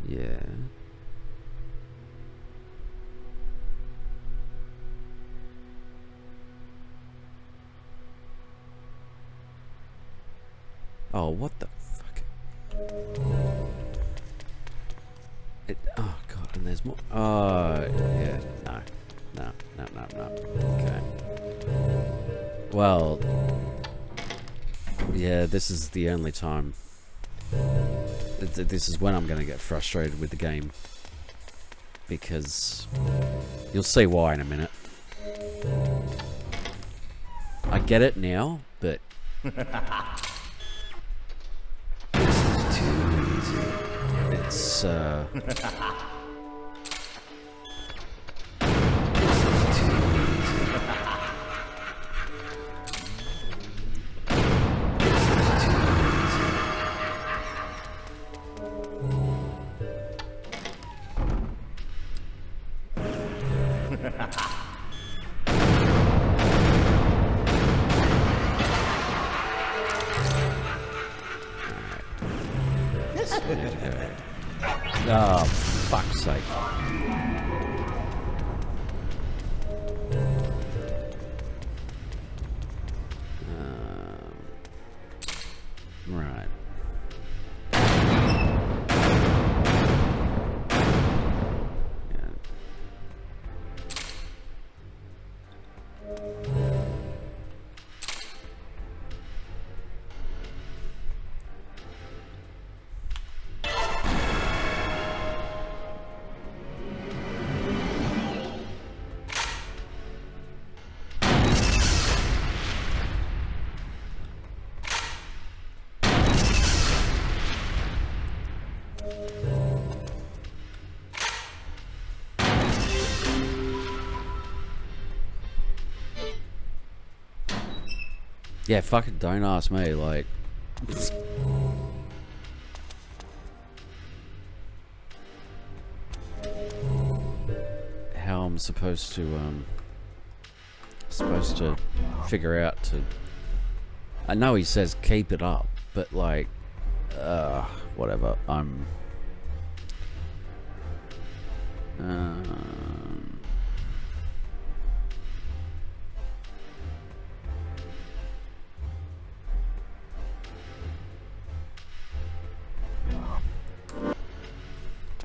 Yeah. Oh, what the fuck? Oh god, and there's more. Oh, yeah, no. Okay. Well, yeah, this is the only time. This is when I'm going to get frustrated with the game. Because you'll see why in a minute. I get it now, but... This is too easy. It's, oh, fuck's sake. Right. Yeah, fucking don't ask me, like... how I'm supposed to figure out to... I know he says keep it up, but like... whatever.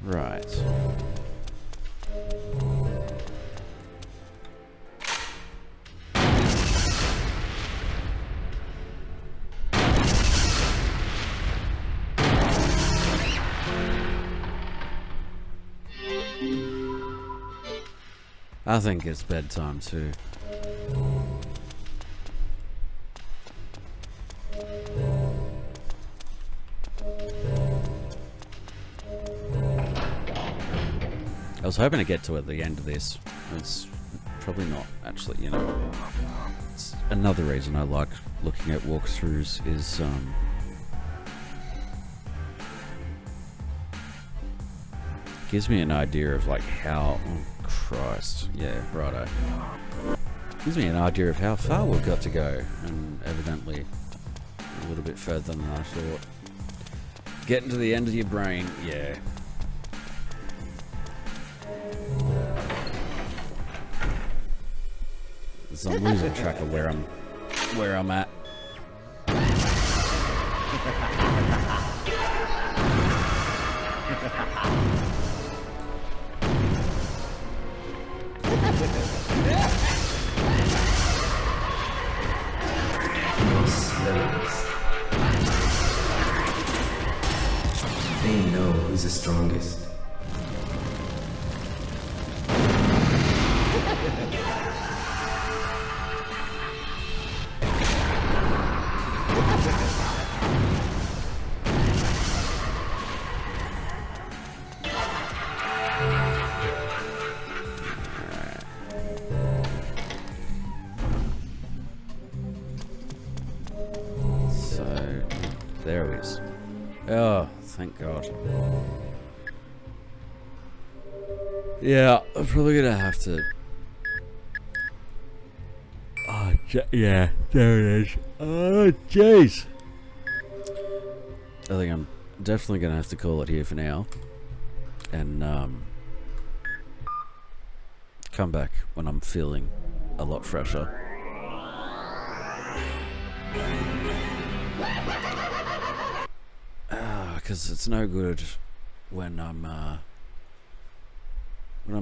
Right. I think it's bedtime too. I was hoping to get to it at the end of this. It's probably not, actually, you know. It's another reason I like looking at walkthroughs is, gives me an idea of, like, how... Oh, Christ. Yeah, righto. Gives me an idea of how far we've got to go, and evidently a little bit further than I thought. Getting to the end of your brain, yeah. So I'm losing track of where I'm at. They know who's the strongest. So, there it is. Oh, thank God. Yeah, I'm probably gonna have to... Oh, yeah, there it is. Oh, jeez. I think I'm definitely gonna have to call it here for now. And, come back when I'm feeling a lot fresher. Because it's no good when I'm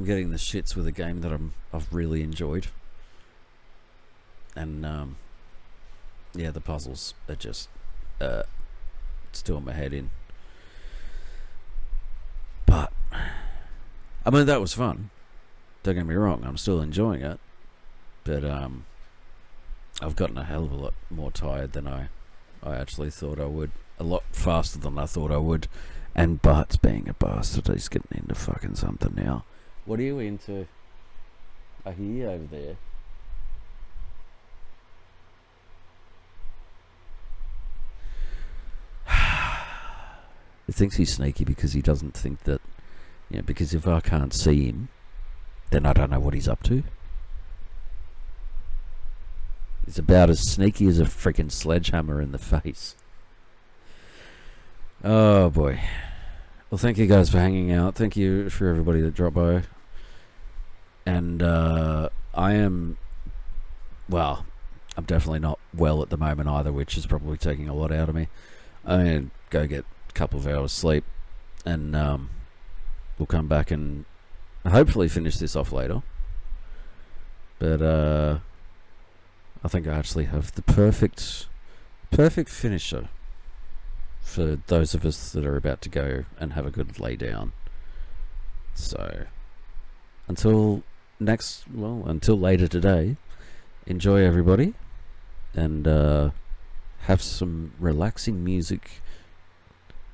getting the shits with a game that I've really enjoyed, and yeah, the puzzles are just it's doing my head in. But I mean, that was fun. Don't get me wrong, I'm still enjoying it, but I've gotten a hell of a lot more tired than I actually thought I would. A lot faster than I thought I would. And Bart's being a bastard. He's getting into fucking something now. What are you into? I hear you over there. He thinks he's sneaky because he doesn't think that... You know, because if I can't see him, then I don't know what he's up to. He's about as sneaky as a freaking sledgehammer in the face. Oh boy. Well, thank you guys for hanging out. Thank you for everybody that dropped by. And I am... Well, I'm definitely not well at the moment either, which is probably taking a lot out of me. I'm going to go get a couple of hours sleep. And we'll come back and hopefully finish this off later. But I think I actually have the perfect finisher for those of us that are about to go and have a good lay down. So until later today, enjoy everybody, and have some relaxing music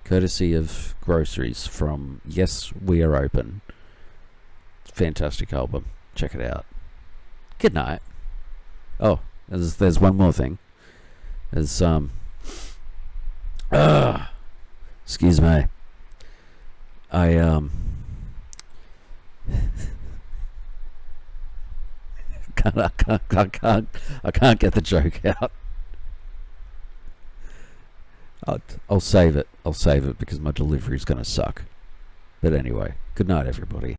courtesy of Groceries from Yes We Are Open. Fantastic album, check it out. Good night. Oh, there's one more thing. There's excuse me. I can't get the joke out. I'll save it. I'll save it because my delivery is going to suck. But anyway, good night, everybody.